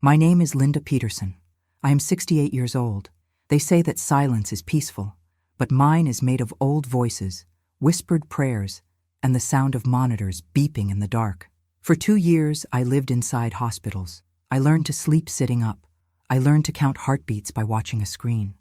My name is Linda Peterson. I am 68 years old. They say that silence is peaceful, but mine is made of old voices, whispered prayers, and the sound of monitors beeping in the dark. For 2 years, I lived inside hospitals. I learned to sleep sitting up. I learned to count heartbeats by watching a screen.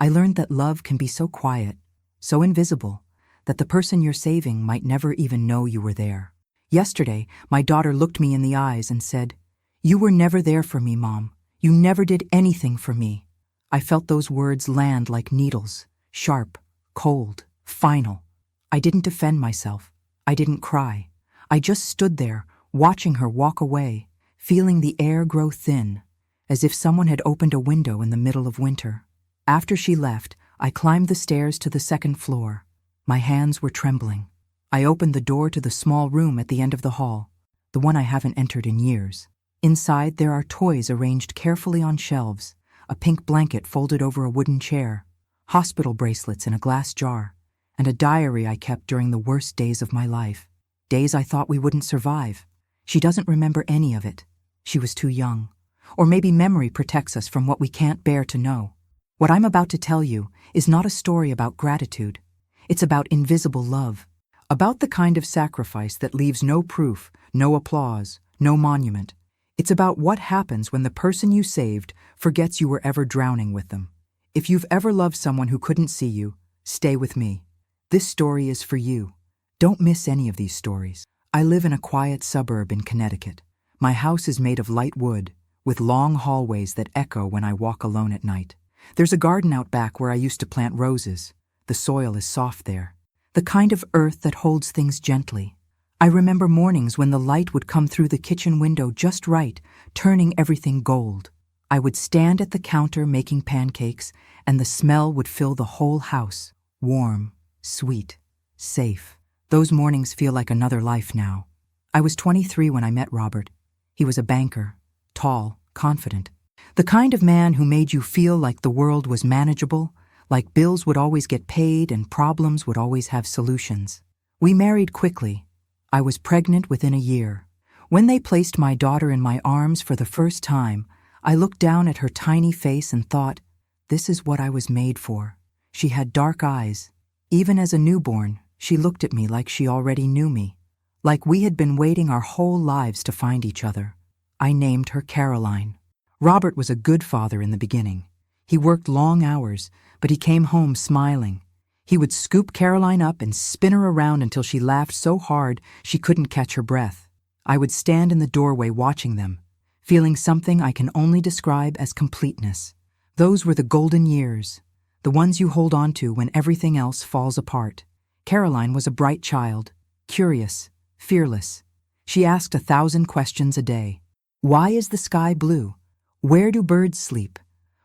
I learned that love can be so quiet, so invisible, that the person you're saving might never even know you were there. Yesterday, my daughter looked me in the eyes and said, "You were never there for me, Mom. You never did anything for me." I felt those words land like needles, sharp, cold, final. I didn't defend myself. I didn't cry. I just stood there, watching her walk away, feeling the air grow thin, as if someone had opened a window in the middle of winter. After she left, I climbed the stairs to the second floor. My hands were trembling. I opened the door to the small room at the end of the hall, the one I haven't entered in years. Inside, there are toys arranged carefully on shelves, a pink blanket folded over a wooden chair, hospital bracelets in a glass jar, and a diary I kept during the worst days of my life. Days I thought we wouldn't survive. She doesn't remember any of it. She was too young. Or maybe memory protects us from what we can't bear to know. What I'm about to tell you is not a story about gratitude. It's about invisible love, about the kind of sacrifice that leaves no proof, no applause, no monument. It's about what happens when the person you saved forgets you were ever drowning with them. If you've ever loved someone who couldn't see you, stay with me. This story is for you. Don't miss any of these stories. I live in a quiet suburb in Connecticut. My house is made of light wood, with long hallways that echo when I walk alone at night. There's a garden out back where I used to plant roses. The soil is soft there, the kind of earth that holds things gently. I remember mornings when the light would come through the kitchen window just right, turning everything gold. I would stand at the counter making pancakes, and the smell would fill the whole house. Warm, sweet, safe. Those mornings feel like another life now. I was 23 when I met Robert. He was a banker, tall, confident. The kind of man who made you feel like the world was manageable, like bills would always get paid and problems would always have solutions. We married quickly. I was pregnant within a year. When they placed my daughter in my arms for the first time, I looked down at her tiny face and thought, this is what I was made for. She had dark eyes. Even as a newborn, she looked at me like she already knew me, like we had been waiting our whole lives to find each other. I named her Caroline. Robert was a good father in the beginning. He worked long hours, but he came home smiling. He would scoop Caroline up and spin her around until she laughed so hard she couldn't catch her breath. I would stand in the doorway watching them, feeling something I can only describe as completeness. Those were the golden years, the ones you hold on to when everything else falls apart. Caroline was a bright child, curious, fearless. She asked 1,000 questions a day. Why is the sky blue? Where do birds sleep?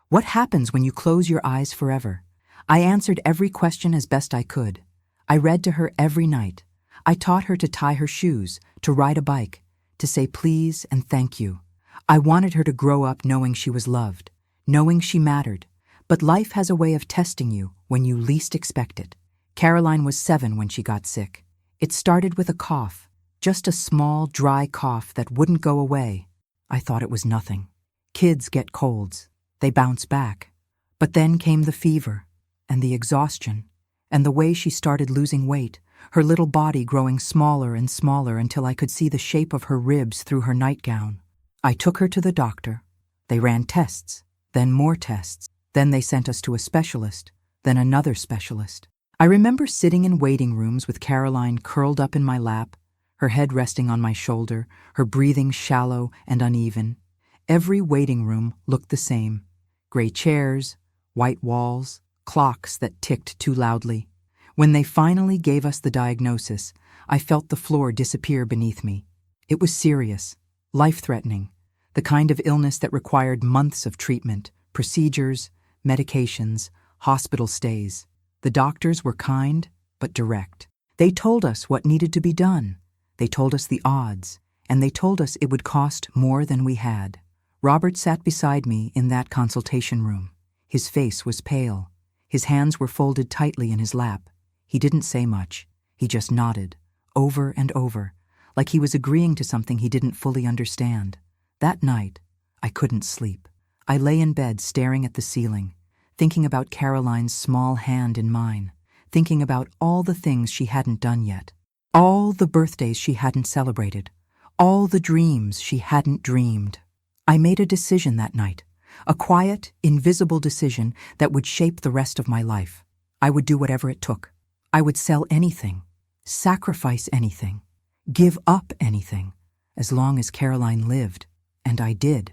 What happens when you close your eyes forever? I answered every question as best I could. I read to her every night. I taught her to tie her shoes, to ride a bike, to say please and thank you. I wanted her to grow up knowing she was loved, knowing she mattered. But life has a way of testing you when you least expect it. Caroline was 7 when she got sick. It started with a cough, just a small, dry cough that wouldn't go away. I thought it was nothing. Kids get colds. They bounce back. But then came the fever, and the exhaustion, and the way she started losing weight, her little body growing smaller and smaller until I could see the shape of her ribs through her nightgown. I took her to the doctor. They ran tests, then more tests. Then they sent us to a specialist, then another specialist. I remember sitting in waiting rooms with Caroline curled up in my lap, her head resting on my shoulder, her breathing shallow and uneven. Every waiting room looked the same. Gray chairs, white walls, clocks that ticked too loudly. When they finally gave us the diagnosis, I felt the floor disappear beneath me. It was serious, life-threatening, the kind of illness that required months of treatment, procedures, medications, hospital stays. The doctors were kind, but direct. They told us what needed to be done. They told us the odds, and they told us it would cost more than we had. Robert sat beside me in that consultation room. His face was pale. His hands were folded tightly in his lap. He didn't say much. He just nodded, over and over, like he was agreeing to something he didn't fully understand. That night, I couldn't sleep. I lay in bed staring at the ceiling, thinking about Caroline's small hand in mine, thinking about all the things she hadn't done yet, all the birthdays she hadn't celebrated, all the dreams she hadn't dreamed. I made a decision that night, a quiet, invisible decision that would shape the rest of my life. I would do whatever it took. I would sell anything, sacrifice anything, give up anything, as long as Caroline lived. And I did.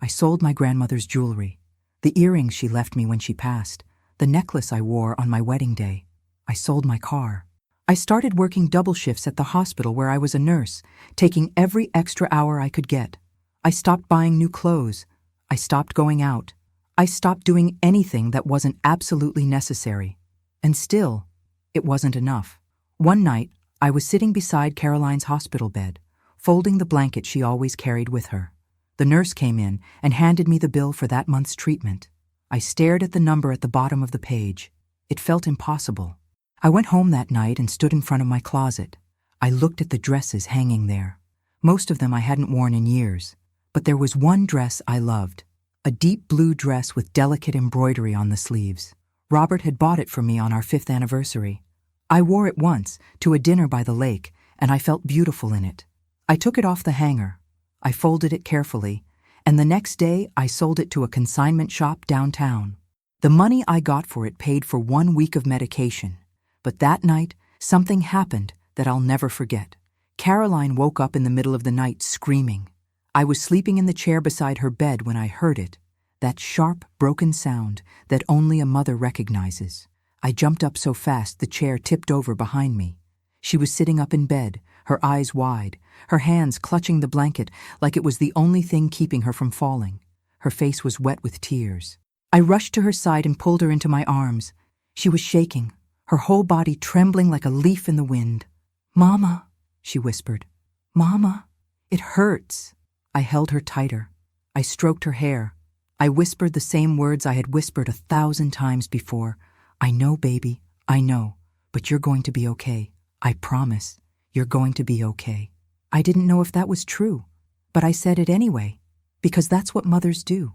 I sold my grandmother's jewelry, the earrings she left me when she passed, the necklace I wore on my wedding day. I sold my car. I started working double shifts at the hospital where I was a nurse, taking every extra hour I could get. I stopped buying new clothes. I stopped going out. I stopped doing anything that wasn't absolutely necessary. And still, it wasn't enough. One night, I was sitting beside Caroline's hospital bed, folding the blanket she always carried with her. The nurse came in and handed me the bill for that month's treatment. I stared at the number at the bottom of the page. It felt impossible. I went home that night and stood in front of my closet. I looked at the dresses hanging there. Most of them I hadn't worn in years. But there was one dress I loved, a deep blue dress with delicate embroidery on the sleeves. Robert had bought it for me on our 5th anniversary. I wore it once to a dinner by the lake, and I felt beautiful in it. I took it off the hanger. I folded it carefully, and the next day I sold it to a consignment shop downtown. The money I got for it paid for 1 week of medication. But that night, something happened that I'll never forget. Caroline woke up in the middle of the night screaming. I was sleeping in the chair beside her bed when I heard it, that sharp, broken sound that only a mother recognizes. I jumped up so fast the chair tipped over behind me. She was sitting up in bed, her eyes wide, her hands clutching the blanket like it was the only thing keeping her from falling. Her face was wet with tears. I rushed to her side and pulled her into my arms. She was shaking, her whole body trembling like a leaf in the wind. "Mama," she whispered. "Mama, it hurts." I held her tighter. I stroked her hair. I whispered the same words I had whispered 1,000 times before. "I know, baby, I know, but you're going to be okay. I promise, you're going to be okay." I didn't know if that was true, but I said it anyway, because that's what mothers do.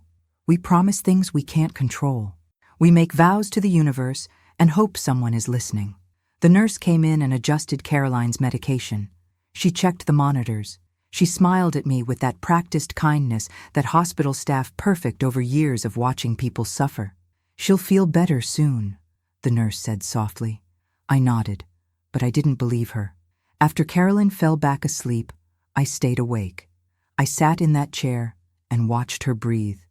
We promise things we can't control. We make vows to the universe and hope someone is listening. The nurse came in and adjusted Caroline's medication. She checked the monitors. She smiled at me with that practiced kindness that hospital staff perfect over years of watching people suffer. "She'll feel better soon," the nurse said softly. I nodded, but I didn't believe her. After Caroline fell back asleep, I stayed awake. I sat in that chair and watched her breathe.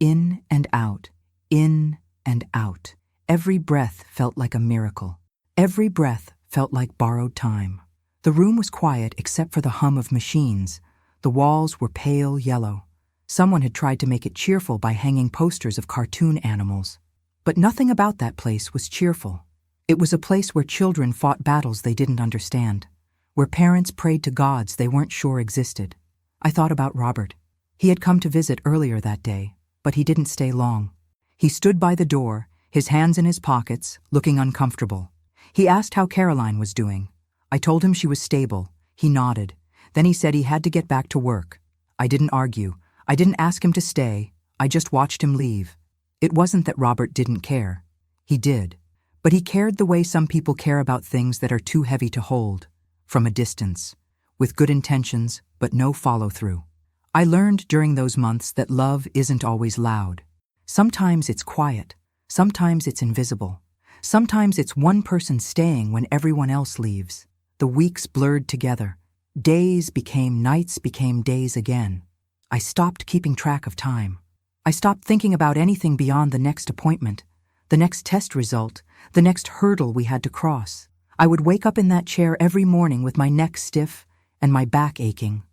In and out, in and out. Every breath felt like a miracle. Every breath felt like borrowed time. The room was quiet except for the hum of machines. The walls were pale yellow. Someone had tried to make it cheerful by hanging posters of cartoon animals. But nothing about that place was cheerful. It was a place where children fought battles they didn't understand, where parents prayed to gods they weren't sure existed. I thought about Robert. He had come to visit earlier that day, but he didn't stay long. He stood by the door, his hands in his pockets, looking uncomfortable. He asked how Caroline was doing. I told him she was stable. He nodded. Then he said he had to get back to work. I didn't argue. I didn't ask him to stay. I just watched him leave. It wasn't that Robert didn't care. He did. But he cared the way some people care about things that are too heavy to hold, from a distance, with good intentions, but no follow-through. I learned during those months that love isn't always loud. Sometimes it's quiet. Sometimes it's invisible. Sometimes it's one person staying when everyone else leaves. The weeks blurred together. Days became nights, became days again. I stopped keeping track of time. I stopped thinking about anything beyond the next appointment, the next test result, the next hurdle we had to cross. I would wake up in that chair every morning with my neck stiff and my back aching.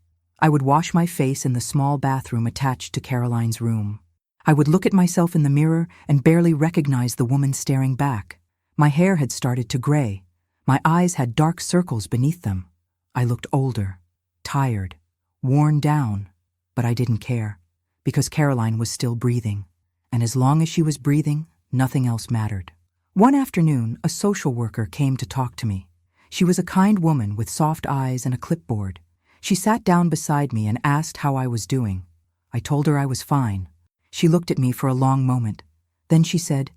I would wash my face in the small bathroom attached to Caroline's room. I would look at myself in the mirror and barely recognize the woman staring back. My hair had started to gray. My eyes had dark circles beneath them. I looked older, tired, worn down, but I didn't care, because Caroline was still breathing, and as long as she was breathing, nothing else mattered. One afternoon, a social worker came to talk to me. She was a kind woman with soft eyes and a clipboard. She sat down beside me and asked how I was doing. I told her I was fine. She looked at me for a long moment. Then she said,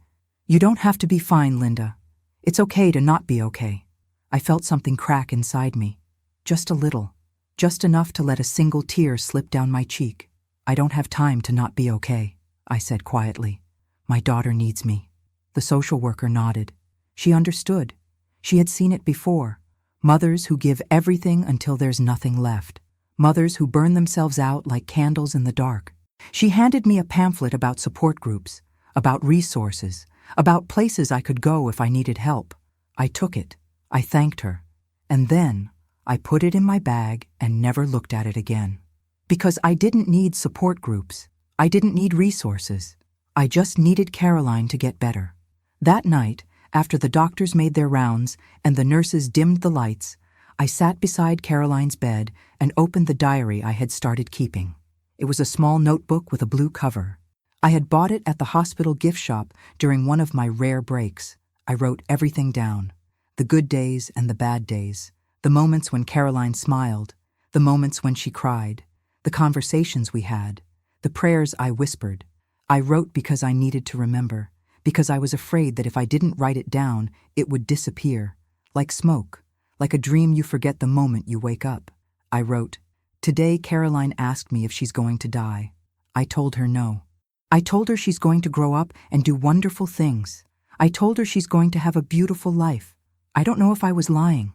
"You don't have to be fine, Linda. It's okay to not be okay." I felt something crack inside me. Just a little. Just enough to let a single tear slip down my cheek. "I don't have time to not be okay," I said quietly. "My daughter needs me." The social worker nodded. She understood. She had seen it before. Mothers who give everything until there's nothing left. Mothers who burn themselves out like candles in the dark. She handed me a pamphlet about support groups, about resources, about places I could go if I needed help. I took it. I thanked her. And then I put it in my bag and never looked at it again. Because I didn't need support groups. I didn't need resources. I just needed Caroline to get better. That night, after the doctors made their rounds and the nurses dimmed the lights, I sat beside Caroline's bed and opened the diary I had started keeping. It was a small notebook with a blue cover. I had bought it at the hospital gift shop during one of my rare breaks. I wrote everything down. The good days and the bad days. The moments when Caroline smiled. The moments when she cried. The conversations we had. The prayers I whispered. I wrote because I needed to remember. Because I was afraid that if I didn't write it down, it would disappear. Like smoke. Like a dream you forget the moment you wake up. I wrote, "Today Caroline asked me if she's going to die. I told her no. I told her she's going to grow up and do wonderful things. I told her she's going to have a beautiful life. I don't know if I was lying."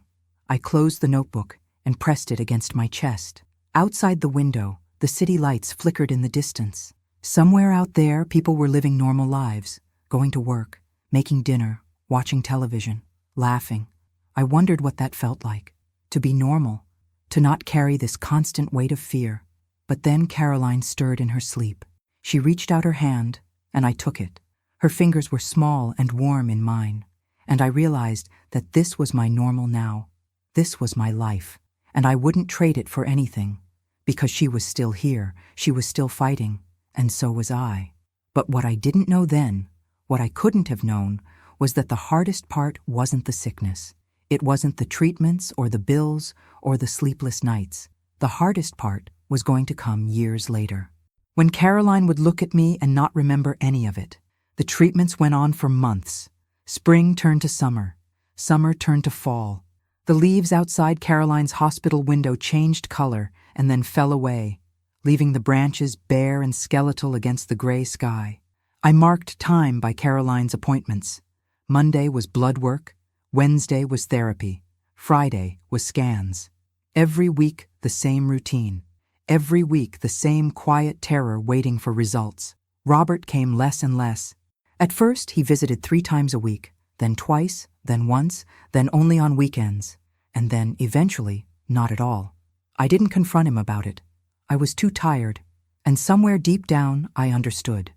I closed the notebook and pressed it against my chest. Outside the window, the city lights flickered in the distance. Somewhere out there, people were living normal lives, going to work, making dinner, watching television, laughing. I wondered what that felt like, to be normal, to not carry this constant weight of fear. But then Caroline stirred in her sleep. She reached out her hand, and I took it. Her fingers were small and warm in mine, and I realized that this was my normal now. This was my life, and I wouldn't trade it for anything, because she was still here, she was still fighting, and so was I. But what I didn't know then, what I couldn't have known, was that the hardest part wasn't the sickness. It wasn't the treatments or the bills or the sleepless nights. The hardest part was going to come years later. When Caroline would look at me and not remember any of it. The treatments went on for months. Spring turned to summer. Summer turned to fall. The leaves outside Caroline's hospital window changed color and then fell away, leaving the branches bare and skeletal against the gray sky. I marked time by Caroline's appointments. Monday was blood work. Wednesday was therapy. Friday was scans. Every week, the same routine. Every week, the same quiet terror waiting for results. Robert came less and less. At first, he visited 3 times a week, then twice, then once, then only on weekends, and then, eventually, not at all. I didn't confront him about it. I was too tired, and somewhere deep down, I understood.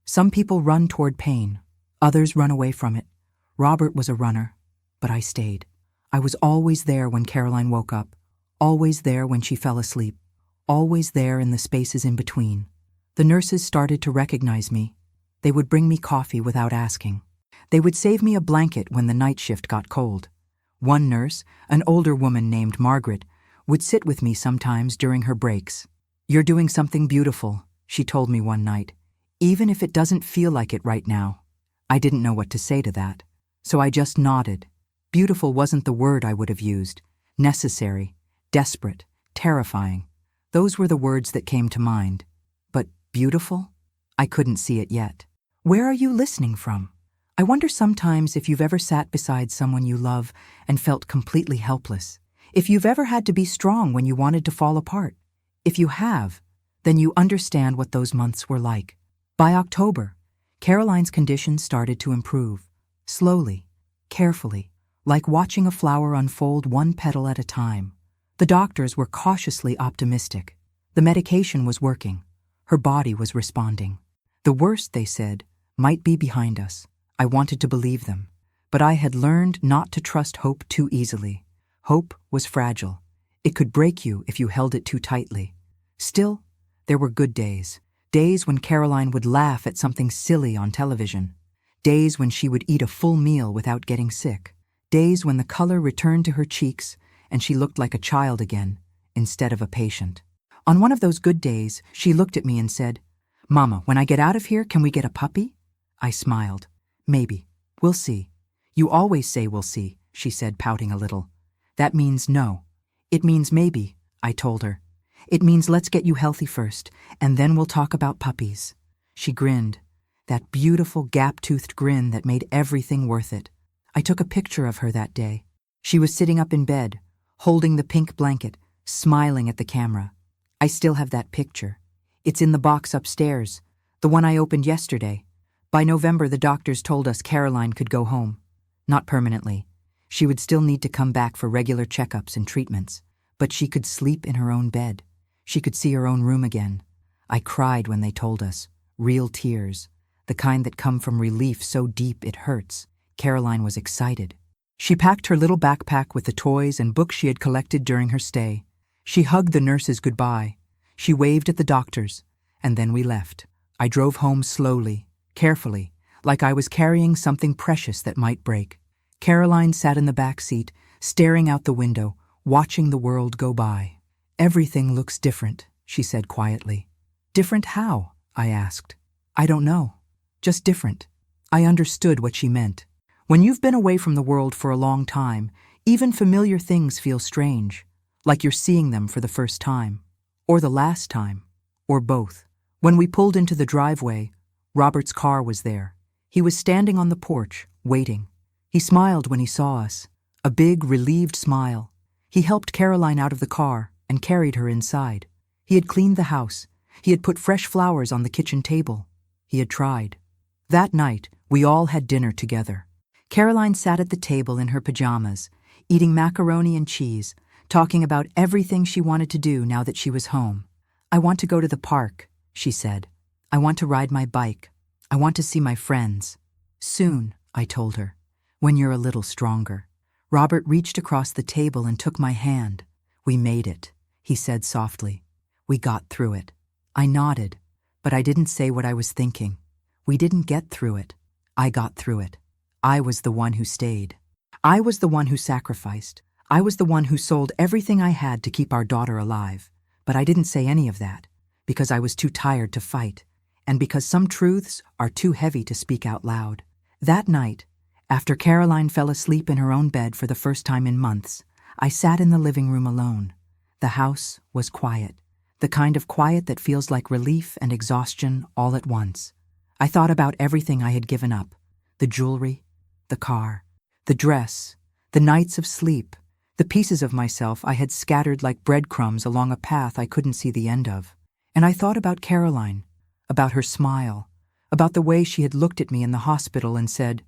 Some people run toward pain. Others run away from it. Robert was a runner, but I stayed. I was always there when Caroline woke up, always there when she fell asleep, always there in the spaces in between. The nurses started to recognize me. They would bring me coffee without asking. They would save me a blanket when the night shift got cold. One nurse, an older woman named Margaret, would sit with me sometimes during her breaks. "You're doing something beautiful," she told me one night, "even if it doesn't feel like it right now." I didn't know what to say to that, so I just nodded. Beautiful wasn't the word I would have used. Necessary, desperate, terrifying. Those were the words that came to mind. But beautiful? I couldn't see it yet. Where are you listening from? I wonder sometimes if you've ever sat beside someone you love and felt completely helpless. If you've ever had to be strong when you wanted to fall apart. If you have, then you understand what those months were like. By October, Caroline's condition started to improve. Slowly, carefully, like watching a flower unfold one petal at a time. The doctors were cautiously optimistic. The medication was working. Her body was responding. The worst, they said, might be behind us. I wanted to believe them. But I had learned not to trust hope too easily. Hope was fragile. It could break you if you held it too tightly. Still, there were good days. Days when Caroline would laugh at something silly on television. Days when she would eat a full meal without getting sick. Days when the color returned to her cheeks and she looked like a child again, instead of a patient. On one of those good days, she looked at me and said, "Mama, when I get out of here, can we get a puppy?" I smiled. "Maybe. We'll see." "You always say we'll see," she said, pouting a little. "That means no." "It means maybe," I told her. "It means let's get you healthy first, and then we'll talk about puppies." She grinned, that beautiful gap-toothed grin that made everything worth it. I took a picture of her that day. She was sitting up in bed, holding the pink blanket, smiling at the camera. I still have that picture. It's in the box upstairs, the one I opened yesterday. By November, the doctors told us Caroline could go home. Not permanently. She would still need to come back for regular checkups and treatments, but she could sleep in her own bed. She could see her own room again. I cried when they told us. Real tears, the kind that come from relief so deep it hurts. Caroline was excited. She packed her little backpack with the toys and books she had collected during her stay. She hugged the nurses goodbye. She waved at the doctors, and then we left. I drove home slowly, carefully, like I was carrying something precious that might break. Caroline sat in the back seat, staring out the window, watching the world go by. "Everything looks different," she said quietly. "Different how?" I asked. "I don't know. Just different." I understood what she meant. When you've been away from the world for a long time, even familiar things feel strange, like you're seeing them for the first time, or the last time, or both. When we pulled into the driveway, Robert's car was there. He was standing on the porch, waiting. He smiled when he saw us, a big, relieved smile. He helped Caroline out of the car and carried her inside. He had cleaned the house. He had put fresh flowers on the kitchen table. He had tried. That night, we all had dinner together. Caroline sat at the table in her pajamas, eating macaroni and cheese, talking about everything she wanted to do now that she was home. "I want to go to the park," she said. "I want to ride my bike. I want to see my friends." "Soon," I told her, "when you're a little stronger." Robert reached across the table and took my hand. "We made it," he said softly. "We got through it." I nodded, but I didn't say what I was thinking. We didn't get through it. I got through it. I was the one who stayed. I was the one who sacrificed. I was the one who sold everything I had to keep our daughter alive. But I didn't say any of that, because I was too tired to fight, and because some truths are too heavy to speak out loud. That night, after Caroline fell asleep in her own bed for the first time in months, I sat in the living room alone. The house was quiet, the kind of quiet that feels like relief and exhaustion all at once. I thought about everything I had given up, the jewelry, the car, the dress, the nights of sleep, the pieces of myself I had scattered like breadcrumbs along a path I couldn't see the end of. And I thought about Caroline, about her smile, about the way she had looked at me in the hospital and said,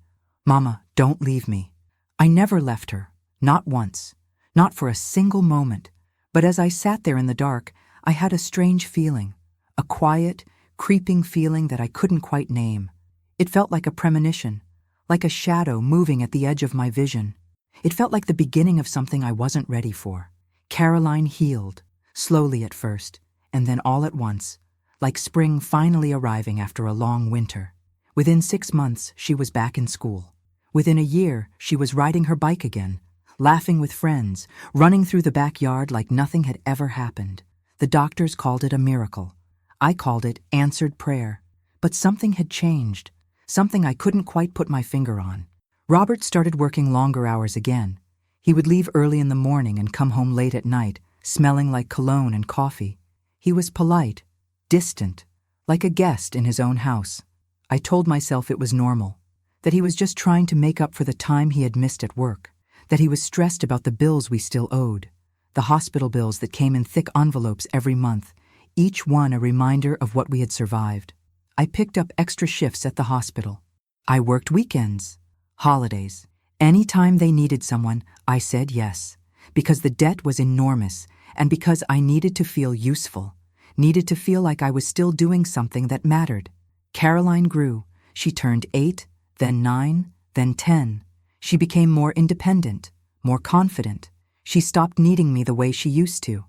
"Mama, don't leave me." I never left her, not once, not for a single moment. But as I sat there in the dark, I had a strange feeling, a quiet, creeping feeling that I couldn't quite name. It felt like a premonition, like a shadow moving at the edge of my vision. It felt like the beginning of something I wasn't ready for. Caroline healed, slowly at first, and then all at once, like spring finally arriving after a long winter. Within 6 months, she was back in school. Within a year, she was riding her bike again, laughing with friends, running through the backyard like nothing had ever happened. The doctors called it a miracle. I called it answered prayer. But something had changed, something I couldn't quite put my finger on. Robert started working longer hours again. He would leave early in the morning and come home late at night, smelling like cologne and coffee. He was polite, distant, like a guest in his own house. I told myself it was normal, that he was just trying to make up for the time he had missed at work, that he was stressed about the bills we still owed, the hospital bills that came in thick envelopes every month, each one a reminder of what we had survived. I picked up extra shifts at the hospital. I worked weekends, holidays. Any time they needed someone, I said yes, because the debt was enormous and because I needed to feel useful, needed to feel like I was still doing something that mattered. Caroline grew. She turned 8, then 9, then 10. She became more independent, more confident. She stopped needing me the way she used to,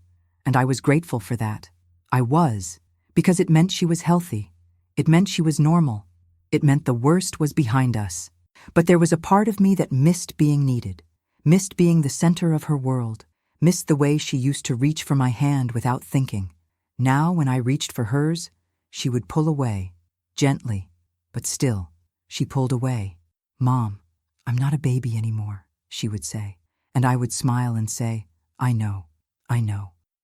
and I was grateful for that. I was, because it meant she was healthy. It meant she was normal. It meant the worst was behind us. But there was a part of me that missed being needed, missed being the center of her world, missed the way she used to reach for my hand without thinking. Now, when I reached for hers, she would pull away, gently, but still, she pulled away. "Mom, I'm not a baby anymore," she would say, and I would smile and say, I know.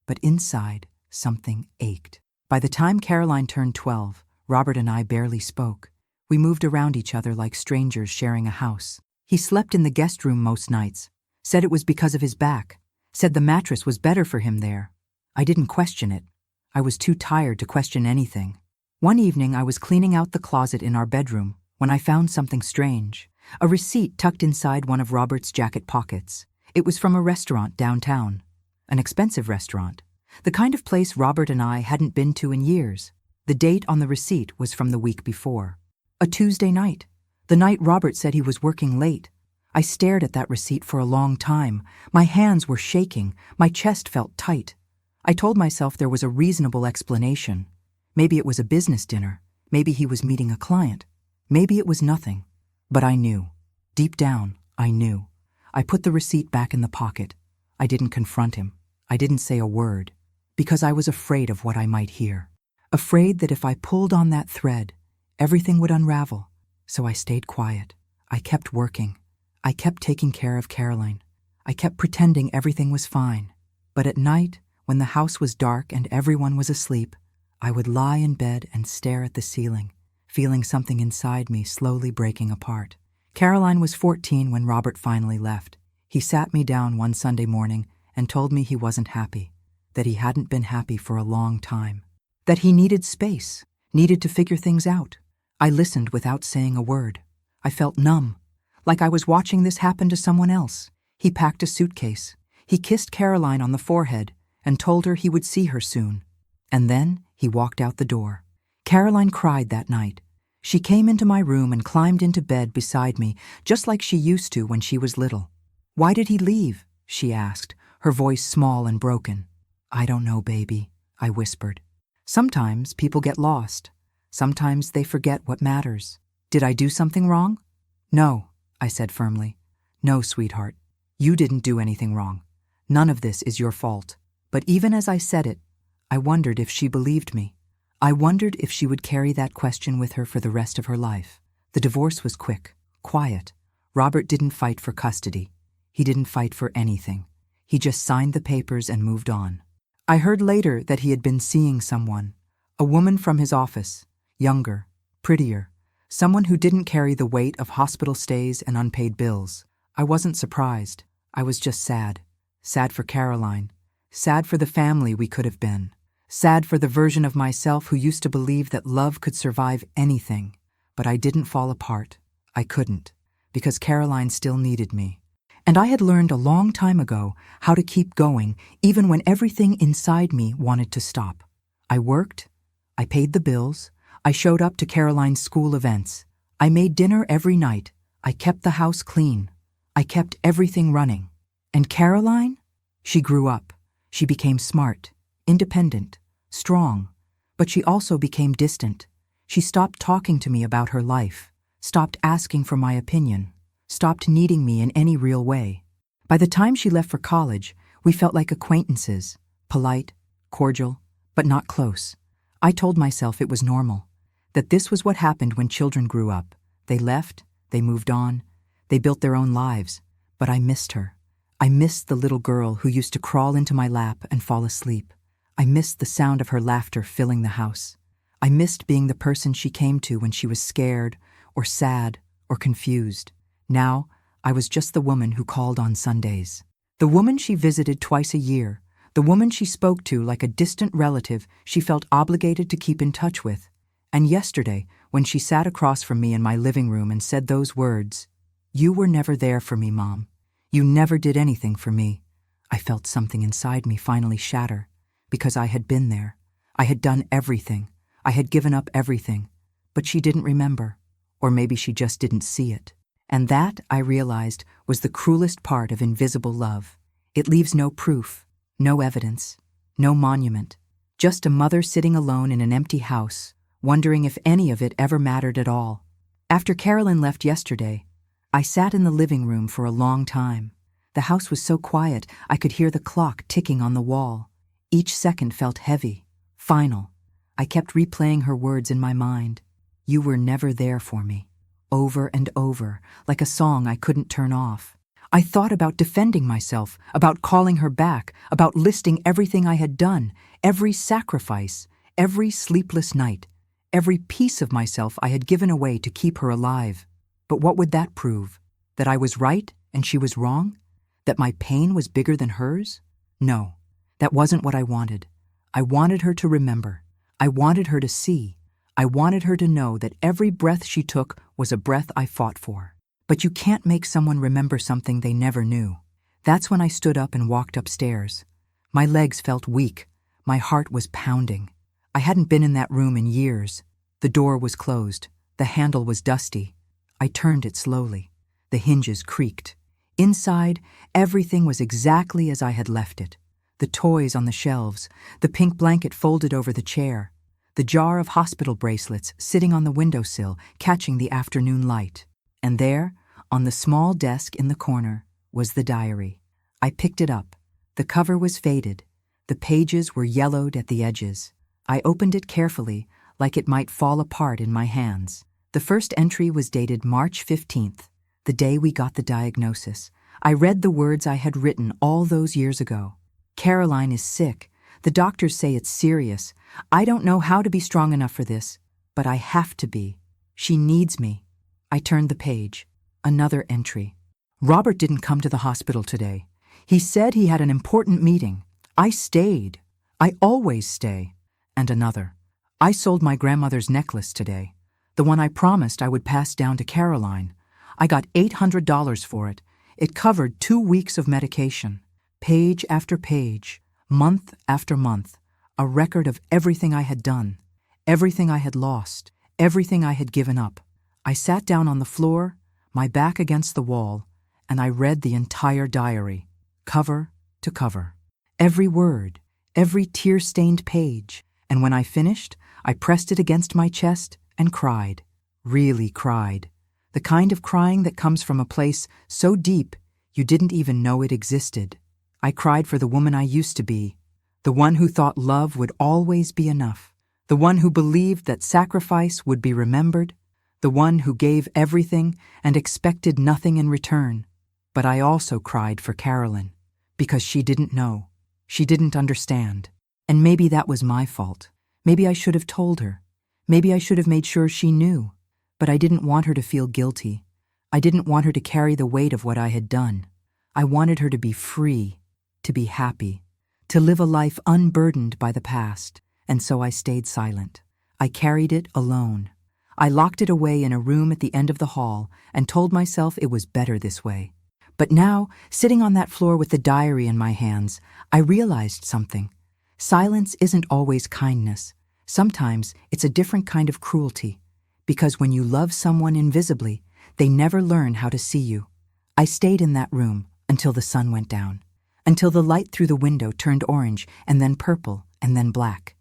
But inside, something ached. By the time Caroline turned 12, Robert and I barely spoke. We moved around each other like strangers sharing a house. He slept in the guest room most nights, said it was because of his back, said the mattress was better for him there. I didn't question it. I was too tired to question anything. One evening I was cleaning out the closet in our bedroom when I found something strange, a receipt tucked inside one of Robert's jacket pockets. It was from a restaurant downtown, an expensive restaurant, the kind of place Robert and I hadn't been to in years. The date on the receipt was from the week before. A Tuesday night, the night Robert said he was working late. I stared at that receipt for a long time. My hands were shaking, my chest felt tight. I told myself there was a reasonable explanation. Maybe it was a business dinner, maybe he was meeting a client, maybe it was nothing. But I knew. Deep down, I knew. I put the receipt back in the pocket. I didn't confront him. I didn't say a word, because I was afraid of what I might hear. Afraid that if I pulled on that thread, everything would unravel. So I stayed quiet. I kept working. I kept taking care of Caroline. I kept pretending everything was fine. But at night, when the house was dark and everyone was asleep, I would lie in bed and stare at the ceiling, feeling something inside me slowly breaking apart. Caroline was 14 when Robert finally left. He sat me down one Sunday morning and told me he wasn't happy, that he hadn't been happy for a long time, that he needed space, needed to figure things out. I listened without saying a word. I felt numb, like I was watching this happen to someone else. He packed a suitcase. He kissed Caroline on the forehead and told her he would see her soon. And then he walked out the door. Caroline cried that night. She came into my room and climbed into bed beside me, just like she used to when she was little. "Why did he leave?" she asked, her voice small and broken. "I don't know, baby," I whispered. Sometimes people get lost. Sometimes they forget what matters. Did I do something wrong? "No," I said firmly. "No, sweetheart. You didn't do anything wrong. None of this is your fault." But even as I said it, I wondered if she believed me. I wondered if she would carry that question with her for the rest of her life. The divorce was quick, quiet. Robert didn't fight for custody. He didn't fight for anything. He just signed the papers and moved on. I heard later that he had been seeing someone, a woman from his office, younger, prettier, someone who didn't carry the weight of hospital stays and unpaid bills. I wasn't surprised. I was just sad. Sad for Caroline. Sad for the family we could have been. Sad for the version of myself who used to believe that love could survive anything. But I didn't fall apart. I couldn't, because Caroline still needed me. And I had learned a long time ago how to keep going even when everything inside me wanted to stop. I worked. I paid the bills. I showed up to Caroline's school events. I made dinner every night. I kept the house clean. I kept everything running. And Caroline? She grew up. She became smart, independent, strong, but she also became distant. She stopped talking to me about her life, stopped asking for my opinion, stopped needing me in any real way. By the time she left for college, we felt like acquaintances, polite, cordial, but not close. I told myself it was normal, that this was what happened when children grew up. They left, they moved on, they built their own lives, but I missed her. I missed the little girl who used to crawl into my lap and fall asleep. I missed the sound of her laughter filling the house. I missed being the person she came to when she was scared or sad or confused. Now, I was just the woman who called on Sundays. The woman she visited twice a year. The woman she spoke to like a distant relative she felt obligated to keep in touch with. And yesterday, when she sat across from me in my living room and said those words, "You were never there for me, Mom. You never did anything for me," I felt something inside me finally shatter, because I had been there. I had done everything. I had given up everything. But she didn't remember, or maybe she just didn't see it. And that, I realized, was the cruelest part of invisible love. It leaves no proof, no evidence, no monument, just a mother sitting alone in an empty house, wondering if any of it ever mattered at all. After Carolyn left yesterday, I sat in the living room for a long time. The house was so quiet I could hear the clock ticking on the wall. Each second felt heavy, final. I kept replaying her words in my mind. You were never there for me. Over and over, like a song I couldn't turn off. I thought about defending myself, about calling her back, about listing everything I had done, every sacrifice, every sleepless night, every piece of myself I had given away to keep her alive. But what would that prove? That I was right and she was wrong? That my pain was bigger than hers? No, that wasn't what I wanted. I wanted her to remember. I wanted her to see. I wanted her to know that every breath she took was a breath I fought for. But you can't make someone remember something they never knew. That's when I stood up and walked upstairs. My legs felt weak. My heart was pounding. I hadn't been in that room in years. The door was closed. The handle was dusty. I turned it slowly. The hinges creaked. Inside, everything was exactly as I had left it. The toys on the shelves, the pink blanket folded over the chair, the jar of hospital bracelets sitting on the windowsill, catching the afternoon light. And there, on the small desk in the corner, was the diary. I picked it up. The cover was faded. The pages were yellowed at the edges. I opened it carefully, like it might fall apart in my hands. The first entry was dated March 15th, the day we got the diagnosis. I read the words I had written all those years ago. Caroline is sick. The doctors say it's serious. I don't know how to be strong enough for this, but I have to be. She needs me. I turned the page. Another entry. Robert didn't come to the hospital today. He said he had an important meeting. I stayed. I always stay. And another. I sold my grandmother's necklace today. The one I promised I would pass down to Caroline. I got $800 for it. It covered 2 weeks of medication. Page after page, month after month, a record of everything I had done, everything I had lost, everything I had given up. I sat down on the floor, my back against the wall, and I read the entire diary, cover to cover. Every word, every tear-stained page, and when I finished, I pressed it against my chest and cried, really cried. The kind of crying that comes from a place so deep you didn't even know it existed. I cried for the woman I used to be, the one who thought love would always be enough, the one who believed that sacrifice would be remembered, the one who gave everything and expected nothing in return. But I also cried for Carolyn, because she didn't know. She didn't understand. And maybe that was my fault. Maybe I should have told her. Maybe I should have made sure she knew. But I didn't want her to feel guilty. I didn't want her to carry the weight of what I had done. I wanted her to be free, to be happy, to live a life unburdened by the past. And so I stayed silent. I carried it alone. I locked it away in a room at the end of the hall and told myself it was better this way. But now, sitting on that floor with the diary in my hands, I realized something. Silence isn't always kindness. Sometimes it's a different kind of cruelty. Because when you love someone invisibly, they never learn how to see you. I stayed in that room until the sun went down, until the light through the window turned orange and then purple and then black.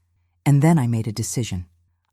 And then I made a decision.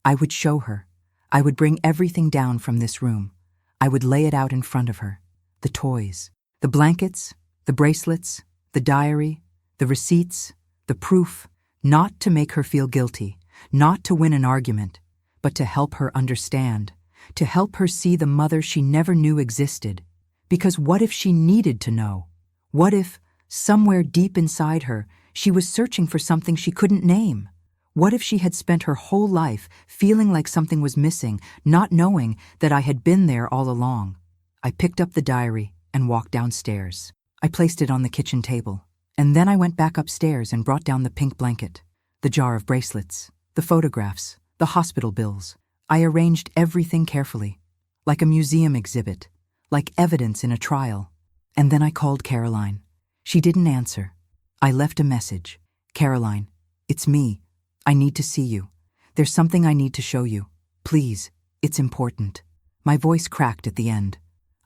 I would show her. I would bring everything down from this room. I would lay it out in front of her. The toys, the blankets, the bracelets, the diary, the receipts, the proof, not to make her feel guilty, not to win an argument, but to help her understand, to help her see the mother she never knew existed. Because what if she needed to know? What if, somewhere deep inside her, she was searching for something she couldn't name? What if she had spent her whole life feeling like something was missing, not knowing that I had been there all along? I picked up the diary and walked downstairs. I placed it on the kitchen table, and then I went back upstairs and brought down the pink blanket, the jar of bracelets, the photographs, the hospital bills. I arranged everything carefully, like a museum exhibit, like evidence in a trial. And then I called Caroline. She didn't answer. I left a message. Caroline, it's me. I need to see you. There's something I need to show you. Please, it's important. My voice cracked at the end.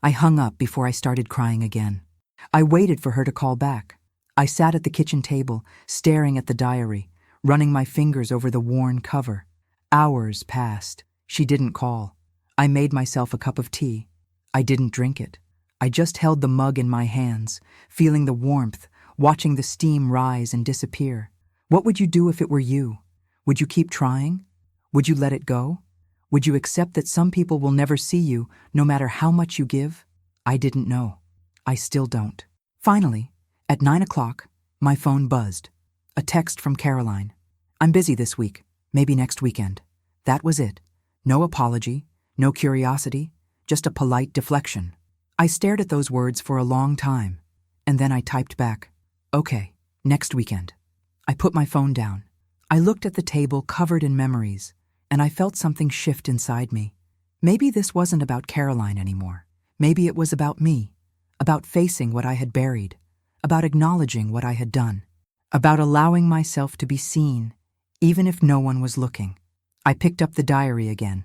I hung up before I started crying again. I waited for her to call back. I sat at the kitchen table, staring at the diary, running my fingers over the worn cover. Hours passed. She didn't call. I made myself a cup of tea. I didn't drink it. I just held the mug in my hands, feeling the warmth, watching the steam rise and disappear. What would you do if it were you? Would you keep trying? Would you let it go? Would you accept that some people will never see you, no matter how much you give? I didn't know. I still don't. Finally, at 9 o'clock, my phone buzzed. A text from Caroline. I'm busy this week, maybe next weekend. That was it. No apology, no curiosity, just a polite deflection. I stared at those words for a long time, and then I typed back, okay, next weekend. I put my phone down. I looked at the table covered in memories, and I felt something shift inside me. Maybe this wasn't about Caroline anymore. Maybe it was about me, about facing what I had buried, about acknowledging what I had done, about allowing myself to be seen, even if no one was looking. I picked up the diary again.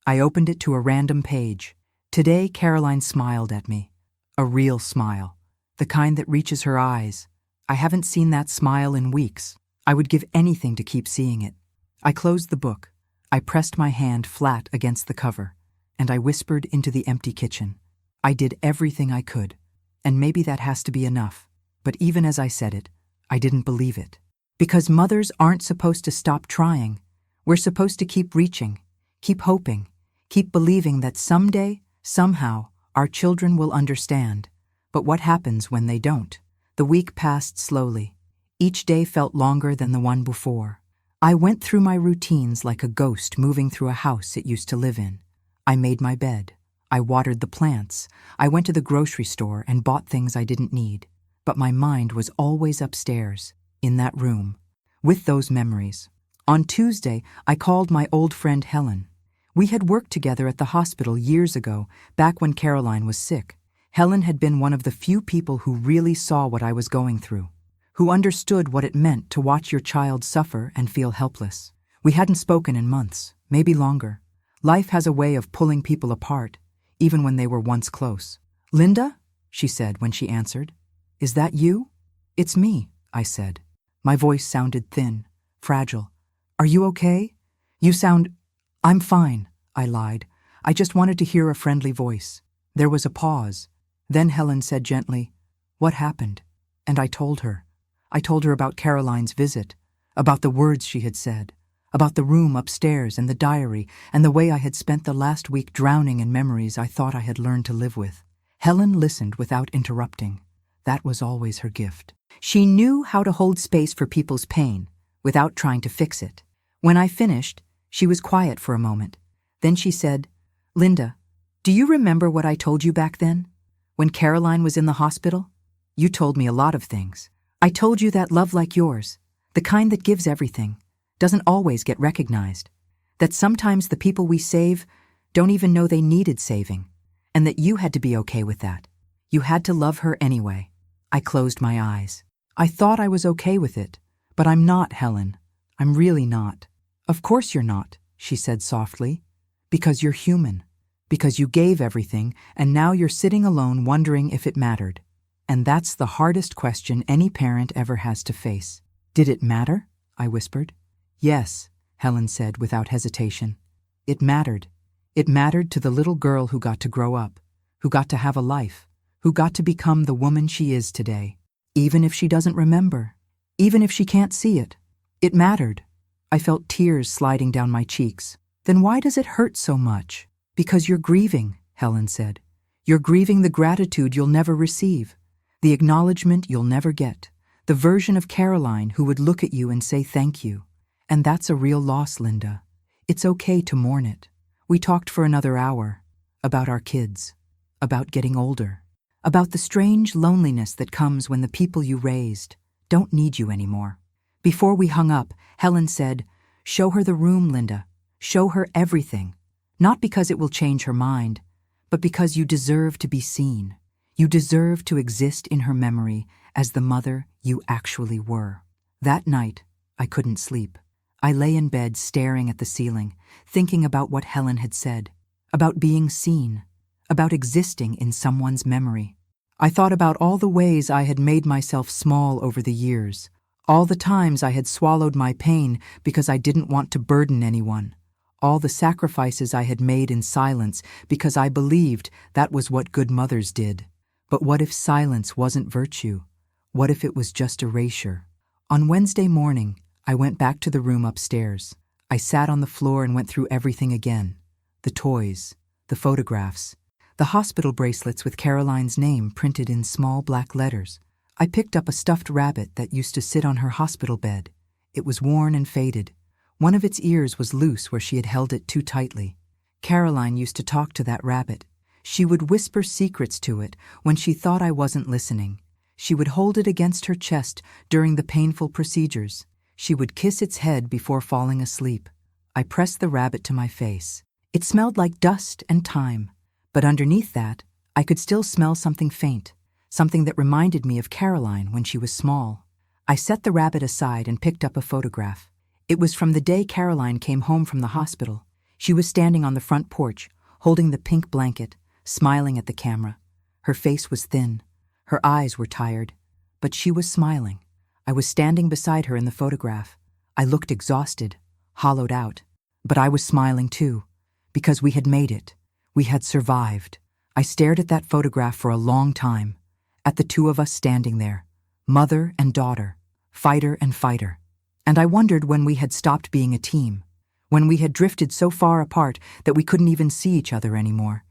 I opened it to a random page. Today, Caroline smiled at me. A real smile. The kind that reaches her eyes. I haven't seen that smile in weeks. I would give anything to keep seeing it. I closed the book. I pressed my hand flat against the cover, and I whispered into the empty kitchen. I did everything I could, and maybe that has to be enough. But even as I said it, I didn't believe it. Because mothers aren't supposed to stop trying. We're supposed to keep reaching, keep hoping, keep believing that someday, somehow, our children will understand. But what happens when they don't? The week passed slowly. Each day felt longer than the one before. I went through my routines like a ghost moving through a house it used to live in. I made my bed. I watered the plants. I went to the grocery store and bought things I didn't need. But my mind was always upstairs, in that room, with those memories. On Tuesday, I called my old friend Helen. We had worked together at the hospital years ago, back when Caroline was sick. Helen had been one of the few people who really saw what I was going through, who understood what it meant to watch your child suffer and feel helpless. We hadn't spoken in months, maybe longer. Life has a way of pulling people apart, even when they were once close. "Linda?" she said when she answered. "Is that you?" "It's me," I said. My voice sounded thin, fragile. "Are you okay? You sound—" "I'm fine," I lied. I just wanted to hear a friendly voice. There was a pause. Then Helen said gently, "What happened?" And I told her. I told her about Caroline's visit, about the words she had said, about the room upstairs and the diary and the way I had spent the last week drowning in memories I thought I had learned to live with. Helen listened without interrupting. That was always her gift. She knew how to hold space for people's pain without trying to fix it. When I finished, she was quiet for a moment. Then she said, "Linda, do you remember what I told you back then? When Caroline was in the hospital? You told me a lot of things. I told you that love like yours, the kind that gives everything, doesn't always get recognized. That sometimes the people we save don't even know they needed saving, and that you had to be okay with that. You had to love her anyway." I closed my eyes. I thought I was okay with it, but I'm not, Helen. I'm really not. "Of course you're not," she said softly. "Because you're human. Because you gave everything, and now you're sitting alone wondering if it mattered. And that's the hardest question any parent ever has to face." "Did it matter?" I whispered. "Yes," Helen said without hesitation. "It mattered. It mattered to the little girl who got to grow up, who got to have a life, who got to become the woman she is today. Even if she doesn't remember, even if she can't see it. It mattered." I felt tears sliding down my cheeks. "Then why does it hurt so much?" "Because you're grieving," Helen said. "You're grieving the gratitude you'll never receive, the acknowledgement you'll never get, the version of Caroline who would look at you and say thank you. And that's a real loss, Linda. It's okay to mourn it." We talked for another hour, about our kids, about getting older, about the strange loneliness that comes when the people you raised don't need you anymore. Before we hung up, Helen said, "Show her the room, Linda. Show her everything. Not because it will change her mind, but because you deserve to be seen. You deserve to exist in her memory as the mother you actually were." That night, I couldn't sleep. I lay in bed staring at the ceiling, thinking about what Helen had said, about being seen, about existing in someone's memory. I thought about all the ways I had made myself small over the years, all the times I had swallowed my pain because I didn't want to burden anyone, all the sacrifices I had made in silence because I believed that was what good mothers did. But what if silence wasn't virtue? What if it was just erasure? On Wednesday morning, I went back to the room upstairs. I sat on the floor and went through everything again. The toys, the photographs, the hospital bracelets with Caroline's name printed in small black letters. I picked up a stuffed rabbit that used to sit on her hospital bed. It was worn and faded. One of its ears was loose where she had held it too tightly. Caroline used to talk to that rabbit. She would whisper secrets to it when she thought I wasn't listening. She would hold it against her chest during the painful procedures. She would kiss its head before falling asleep. I pressed the rabbit to my face. It smelled like dust and thyme, but underneath that, I could still smell something faint, something that reminded me of Caroline when she was small. I set the rabbit aside and picked up a photograph. It was from the day Caroline came home from the hospital. She was standing on the front porch, holding the pink blanket, smiling at the camera. Her face was thin. Her eyes were tired, but she was smiling. I was standing beside her in the photograph. I looked exhausted, hollowed out, but I was smiling too, because we had made it. We had survived. I stared at that photograph for a long time, at the two of us standing there, mother and daughter, fighter and fighter. And I wondered when we had stopped being a team, when we had drifted so far apart that we couldn't even see each other anymore.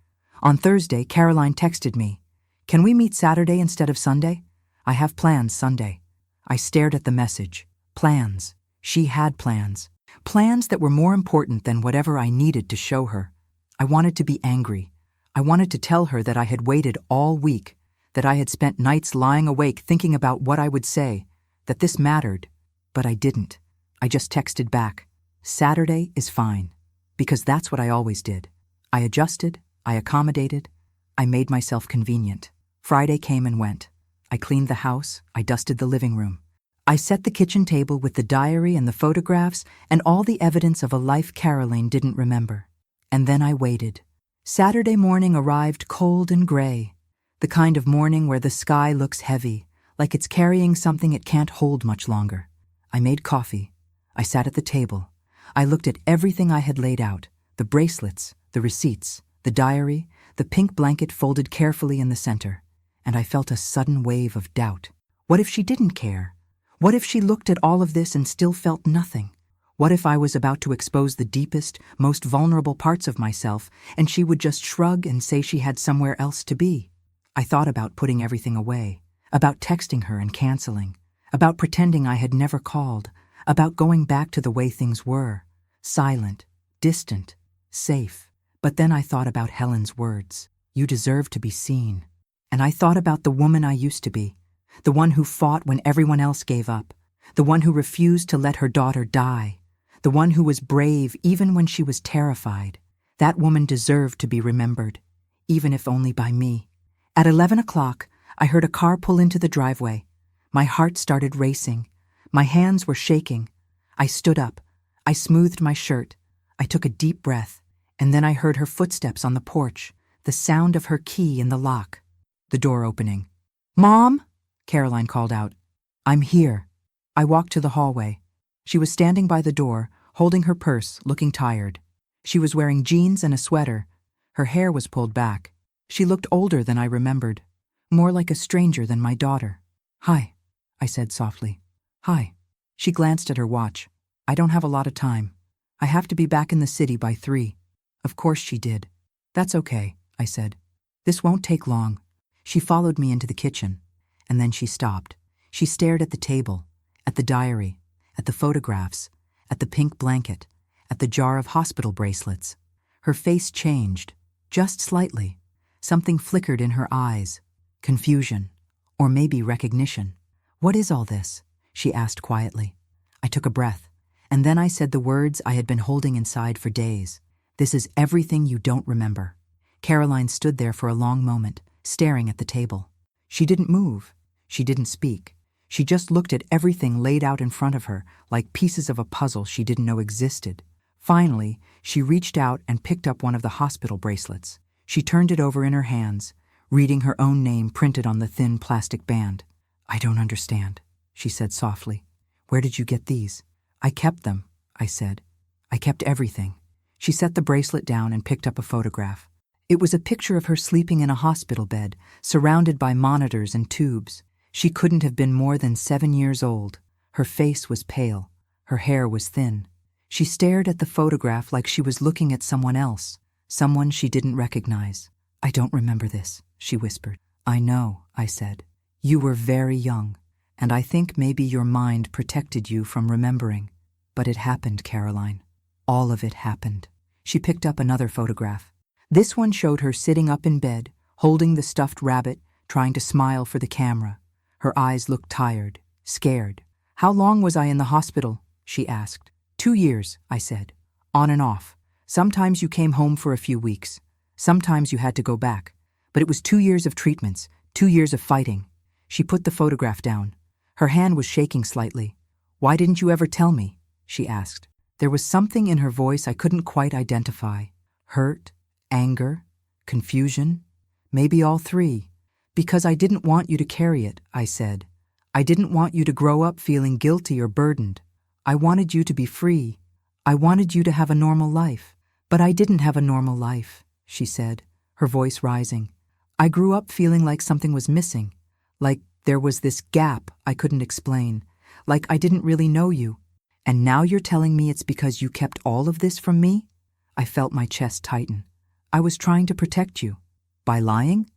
On Thursday, Caroline texted me, "Can we meet Saturday instead of Sunday? I have plans Sunday." I stared at the message. Plans. She had plans. Plans that were more important than whatever I needed to show her. I wanted to be angry. I wanted to tell her that I had waited all week, that I had spent nights lying awake thinking about what I would say, that this mattered. But I didn't. I just texted back, "Saturday is fine," because that's what I always did. I adjusted, I accommodated, I made myself convenient. Friday came and went. I cleaned the house, I dusted the living room. I set the kitchen table with the diary and the photographs and all the evidence of a life Caroline didn't remember. And then I waited. Saturday morning arrived cold and gray, the kind of morning where the sky looks heavy, like it's carrying something it can't hold much longer. I made coffee. I sat at the table. I looked at everything I had laid out, the bracelets, the receipts, the diary, the pink blanket folded carefully in the center, and I felt a sudden wave of doubt. What if she didn't care? What if she looked at all of this and still felt nothing? What if I was about to expose the deepest, most vulnerable parts of myself, and she would just shrug and say she had somewhere else to be? I thought about putting everything away, about texting her and canceling, about pretending I had never called, about going back to the way things were, silent, distant, safe. But then I thought about Helen's words, "You deserve to be seen." And I thought about the woman I used to be, the one who fought when everyone else gave up, the one who refused to let her daughter die, the one who was brave even when she was terrified. That woman deserved to be remembered, even if only by me. At 11 o'clock, I heard a car pull into the driveway. My heart started racing. My hands were shaking. I stood up. I smoothed my shirt. I took a deep breath, and then I heard her footsteps on the porch, the sound of her key in the lock. The door opening. "Mom!" Caroline called out. "I'm here." I walked to the hallway. She was standing by the door, holding her purse, looking tired. She was wearing jeans and a sweater. Her hair was pulled back. She looked older than I remembered, more like a stranger than my daughter. "Hi," I said softly. "Hi." She glanced at her watch. "I don't have a lot of time. I have to be back in the city by 3. Of course she did. "That's okay," I said. "This won't take long." She followed me into the kitchen, and then she stopped. She stared at the table, at the diary, at the photographs, at the pink blanket, at the jar of hospital bracelets. Her face changed, just slightly. Something flickered in her eyes. Confusion, or maybe recognition. "What is all this?" she asked quietly. I took a breath, and then I said the words I had been holding inside for days. "This is everything you don't remember." Caroline stood there for a long moment, staring at the table. She didn't move. She didn't speak. She just looked at everything laid out in front of her, like pieces of a puzzle she didn't know existed. Finally, she reached out and picked up one of the hospital bracelets. She turned it over in her hands, reading her own name printed on the thin plastic band. "I don't understand," she said softly. "Where did you get these?" "I kept them," I said. "I kept everything." She set the bracelet down and picked up a photograph. It was a picture of her sleeping in a hospital bed, surrounded by monitors and tubes. She couldn't have been more than 7 years old. Her face was pale. Her hair was thin. She stared at the photograph like she was looking at someone else, someone she didn't recognize. "I don't remember this," she whispered. "I know," I said. "You were very young, and I think maybe your mind protected you from remembering. But it happened, Caroline. All of it happened." She picked up another photograph. This one showed her sitting up in bed, holding the stuffed rabbit, trying to smile for the camera. Her eyes looked tired, scared. "How long was I in the hospital?" she asked. 2 years, I said. "On and off. Sometimes you came home for a few weeks. Sometimes you had to go back. But it was 2 years of treatments, 2 years of fighting." She put the photograph down. Her hand was shaking slightly. "Why didn't you ever tell me?" she asked. There was something in her voice I couldn't quite identify. Hurt, anger, confusion, maybe all three. "Because I didn't want you to carry it," I said. "I didn't want you to grow up feeling guilty or burdened. I wanted you to be free. I wanted you to have a normal life." "But I didn't have a normal life," she said, her voice rising. "I grew up feeling like something was missing, like there was this gap I couldn't explain, like I didn't really know you. And now you're telling me it's because you kept all of this from me?" I felt my chest tighten. "I was trying to protect you. By lying?"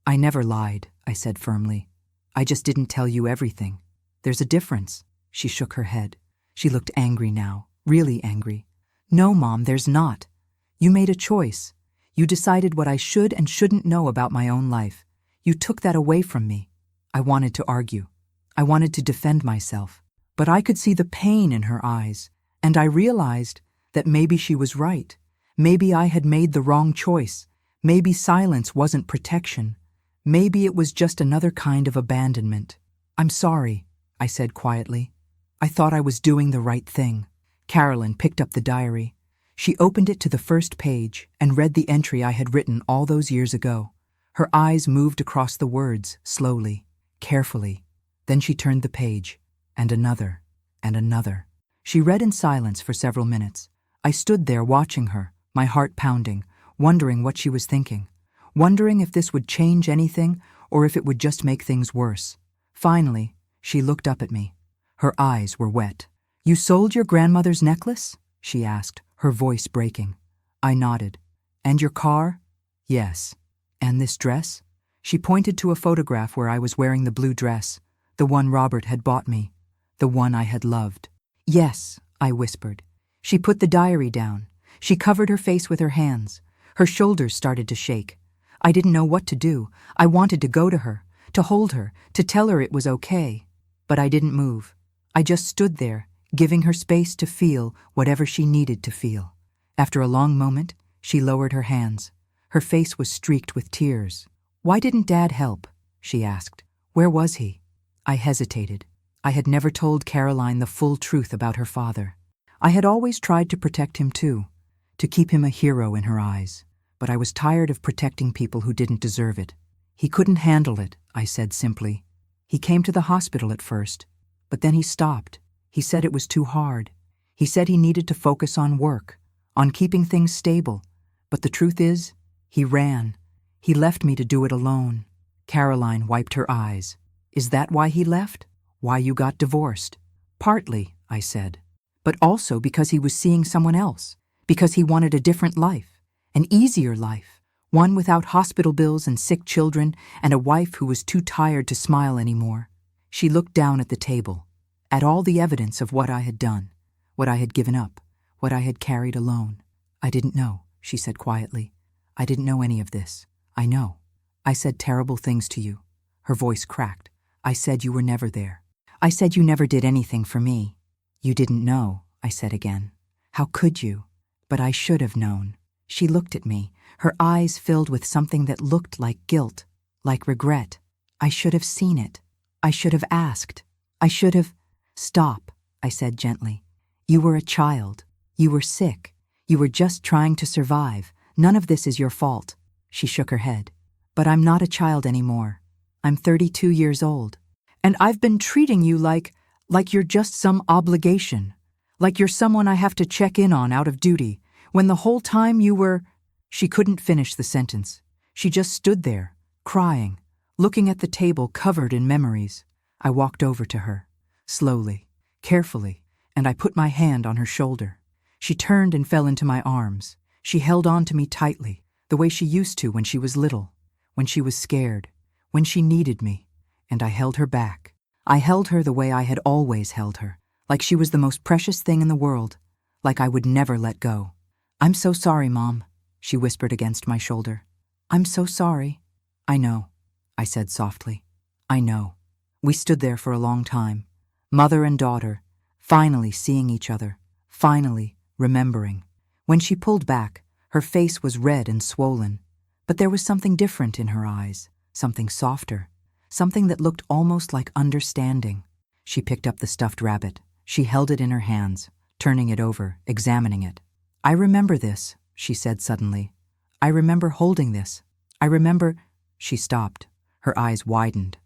"I never lied," I said firmly. "I just didn't tell you everything. There's a difference." She shook her head. She looked angry now, really angry. "No, Mom, there's not. You made a choice. You decided what I should and shouldn't know about my own life. You took that away from me." I wanted to argue. I wanted to defend myself. But I could see the pain in her eyes, and I realized that maybe she was right. Maybe I had made the wrong choice. Maybe silence wasn't protection. Maybe it was just another kind of abandonment. "I'm sorry," I said quietly. "I thought I was doing the right thing." Carolyn picked up the diary. She opened it to the first page and read the entry I had written all those years ago. Her eyes moved across the words, slowly, carefully. Then she turned the page, and another, and another. She read in silence for several minutes. I stood there watching her, my heart pounding, wondering what she was thinking, wondering if this would change anything or if it would just make things worse. Finally, she looked up at me. Her eyes were wet. "You sold your grandmother's necklace?" she asked, her voice breaking. I nodded. "And your car?" "Yes." "And this dress?" She pointed to a photograph where I was wearing the blue dress, the one Robert had bought me, the one I had loved. "Yes," I whispered. She put the diary down. She covered her face with her hands. Her shoulders started to shake. I didn't know what to do. I wanted to go to her, to hold her, to tell her it was okay. But I didn't move. I just stood there, giving her space to feel whatever she needed to feel. After a long moment, she lowered her hands. Her face was streaked with tears. "Why didn't Dad help?" she asked. "Where was he?" I hesitated. I had never told Caroline the full truth about her father. I had always tried to protect him too, to keep him a hero in her eyes. But I was tired of protecting people who didn't deserve it. "He couldn't handle it," I said simply. "He came to the hospital at first, but then he stopped. He said it was too hard. He said he needed to focus on work, on keeping things stable. But the truth is, he ran. He left me to do it alone." Caroline wiped her eyes. "Is that why he left? Why you got divorced?" "Partly," I said. "But also because he was seeing someone else. Because he wanted a different life, an easier life, one without hospital bills and sick children and a wife who was too tired to smile anymore." She looked down at the table, at all the evidence of what I had done, what I had given up, what I had carried alone. "I didn't know," she said quietly. "I didn't know any of this. I know. I said terrible things to you." Her voice cracked. "I said you were never there. I said you never did anything for me." "You didn't know," I said again. "How could you?" "But I should have known." She looked at me, her eyes filled with something that looked like guilt, like regret. "I should have seen it. I should have asked. I should have—" "Stop," I said gently. "You were a child. You were sick. You were just trying to survive. None of this is your fault." She shook her head. "But I'm not a child anymore. I'm 32 years old. And I've been treating you like you're just some obligation. Like you're someone I have to check in on out of duty, when the whole time you were—" She couldn't finish the sentence. She just stood there, crying, looking at the table covered in memories. I walked over to her, slowly, carefully, and I put my hand on her shoulder. She turned and fell into my arms. She held on to me tightly, the way she used to when she was little, when she was scared, when she needed me, and I held her back. I held her the way I had always held her, like she was the most precious thing in the world, like I would never let go. "I'm so sorry, Mom," she whispered against my shoulder. "I'm so sorry." "I know," I said softly. "I know." We stood there for a long time, mother and daughter, finally seeing each other, finally remembering. When she pulled back, her face was red and swollen, but there was something different in her eyes, something softer, something that looked almost like understanding. She picked up the stuffed rabbit. She held it in her hands, turning it over, examining it. "I remember this," she said suddenly. "I remember holding this. I remember—" She stopped. Her eyes widened.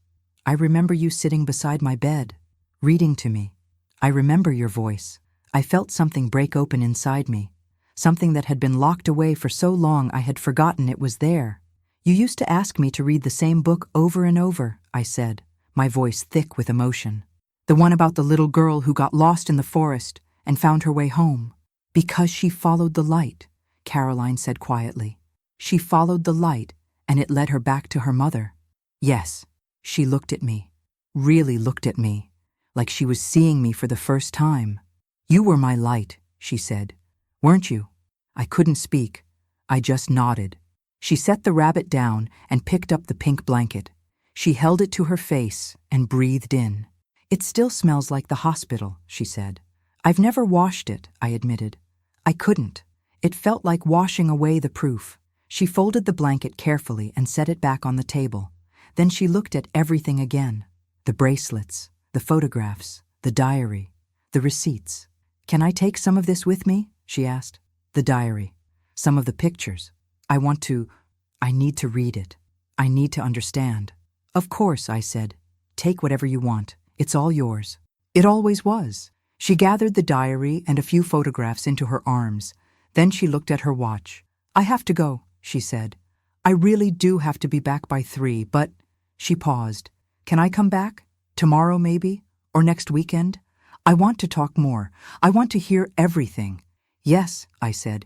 "I remember you sitting beside my bed, reading to me. I remember your voice. I felt something break open inside me, something that had been locked away for so long I had forgotten it was there. You used to ask me to read the same book over and over," I said, my voice thick with emotion. "The one about the little girl who got lost in the forest and found her way home. Because she followed the light," Caroline said quietly. "She followed the light, and it led her back to her mother." Yes, she looked at me, really looked at me, like she was seeing me for the first time. "You were my light," she said. "Weren't you?" I couldn't speak. I just nodded. She set the rabbit down and picked up the pink blanket. She held it to her face and breathed in. "It still smells like the hospital," she said. "I've never washed it," I admitted. I couldn't. It felt like washing away the proof. She folded the blanket carefully and set it back on the table. Then she looked at everything again. The bracelets, the photographs, the diary, the receipts. "Can I take some of this with me?" she asked. "The diary. Some of the pictures. I need to read it. I need to understand." "Of course," I said. "Take whatever you want. It's all yours." It always was. She gathered the diary and a few photographs into her arms. Then she looked at her watch. "I have to go," she said. "I really do have to be back by 3, but—" She paused. "Can I come back? Tomorrow maybe? Or next weekend? I want to talk more. I want to hear everything." "Yes," I said.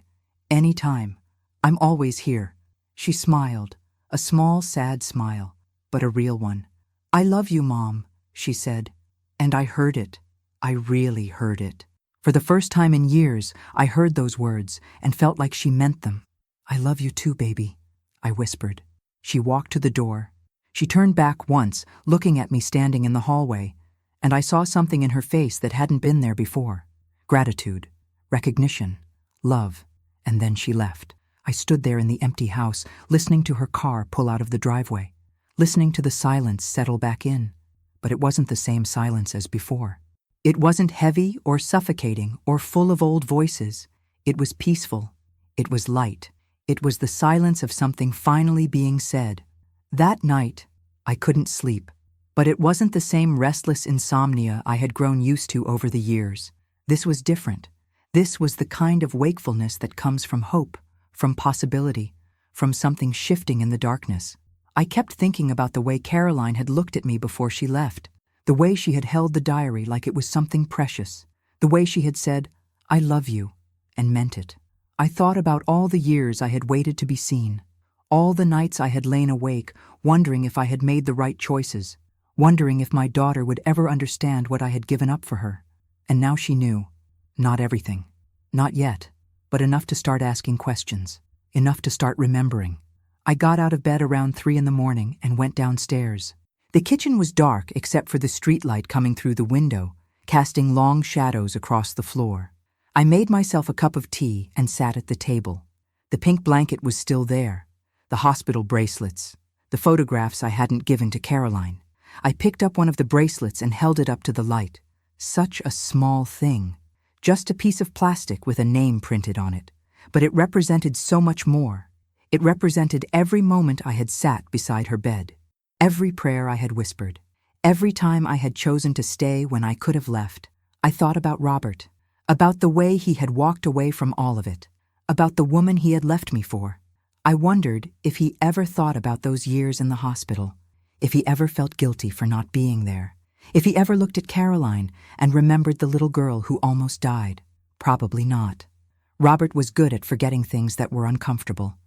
"Any time. I'm always here." She smiled, a small, sad smile, but a real one. "I love you, Mom," she said. And I heard it. I really heard it. For the first time in years, I heard those words and felt like she meant them. "I love you too, baby," I whispered. She walked to the door. She turned back once, looking at me standing in the hallway, and I saw something in her face that hadn't been there before. Gratitude, recognition, love, and then she left. I stood there in the empty house, listening to her car pull out of the driveway, listening to the silence settle back in. But it wasn't the same silence as before. It wasn't heavy or suffocating or full of old voices. It was peaceful. It was light. It was the silence of something finally being said. That night, I couldn't sleep. But it wasn't the same restless insomnia I had grown used to over the years. This was different. This was the kind of wakefulness that comes from hope, from possibility, from something shifting in the darkness. I kept thinking about the way Caroline had looked at me before she left, the way she had held the diary like it was something precious, the way she had said, "I love you," and meant it. I thought about all the years I had waited to be seen, all the nights I had lain awake, wondering if I had made the right choices, wondering if my daughter would ever understand what I had given up for her. And now she knew. Not everything. Not yet. But enough to start asking questions. Enough to start remembering. I got out of bed around 3 in the morning and went downstairs. The kitchen was dark except for the streetlight coming through the window, casting long shadows across the floor. I made myself a cup of tea and sat at the table. The pink blanket was still there. The hospital bracelets. The photographs I hadn't given to Caroline. I picked up one of the bracelets and held it up to the light. Such a small thing. Just a piece of plastic with a name printed on it. But it represented so much more. It represented every moment I had sat beside her bed. Every prayer I had whispered. Every time I had chosen to stay when I could have left. I thought about Robert. About the way he had walked away from all of it. About the woman he had left me for. I wondered if he ever thought about those years in the hospital. If he ever felt guilty for not being there. If he ever looked at Caroline and remembered the little girl who almost died. Probably not. Robert was good at forgetting things that were uncomfortable.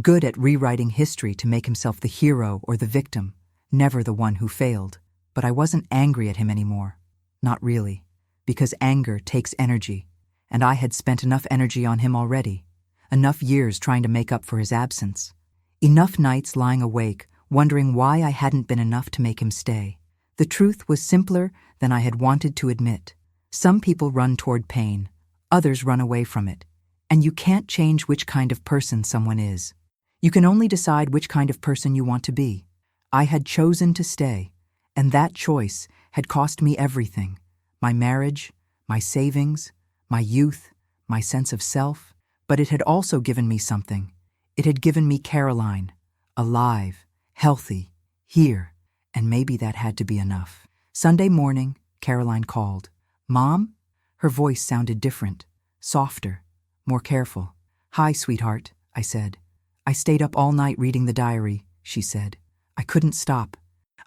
Good at rewriting history to make himself the hero or the victim, never the one who failed. But I wasn't angry at him anymore. Not really. Because anger takes energy, and I had spent enough energy on him already. Enough years trying to make up for his absence. Enough nights lying awake, wondering why I hadn't been enough to make him stay. The truth was simpler than I had wanted to admit. Some people run toward pain, others run away from it. And you can't change which kind of person someone is. You can only decide which kind of person you want to be. I had chosen to stay, and that choice had cost me everything. My marriage, my savings, my youth, my sense of self. But it had also given me something. It had given me Caroline, alive, healthy, here, and maybe that had to be enough. Sunday morning, Caroline called. "Mom?" Her voice sounded different, softer, more careful. "Hi, sweetheart," I said. "I stayed up all night reading the diary," she said. "I couldn't stop.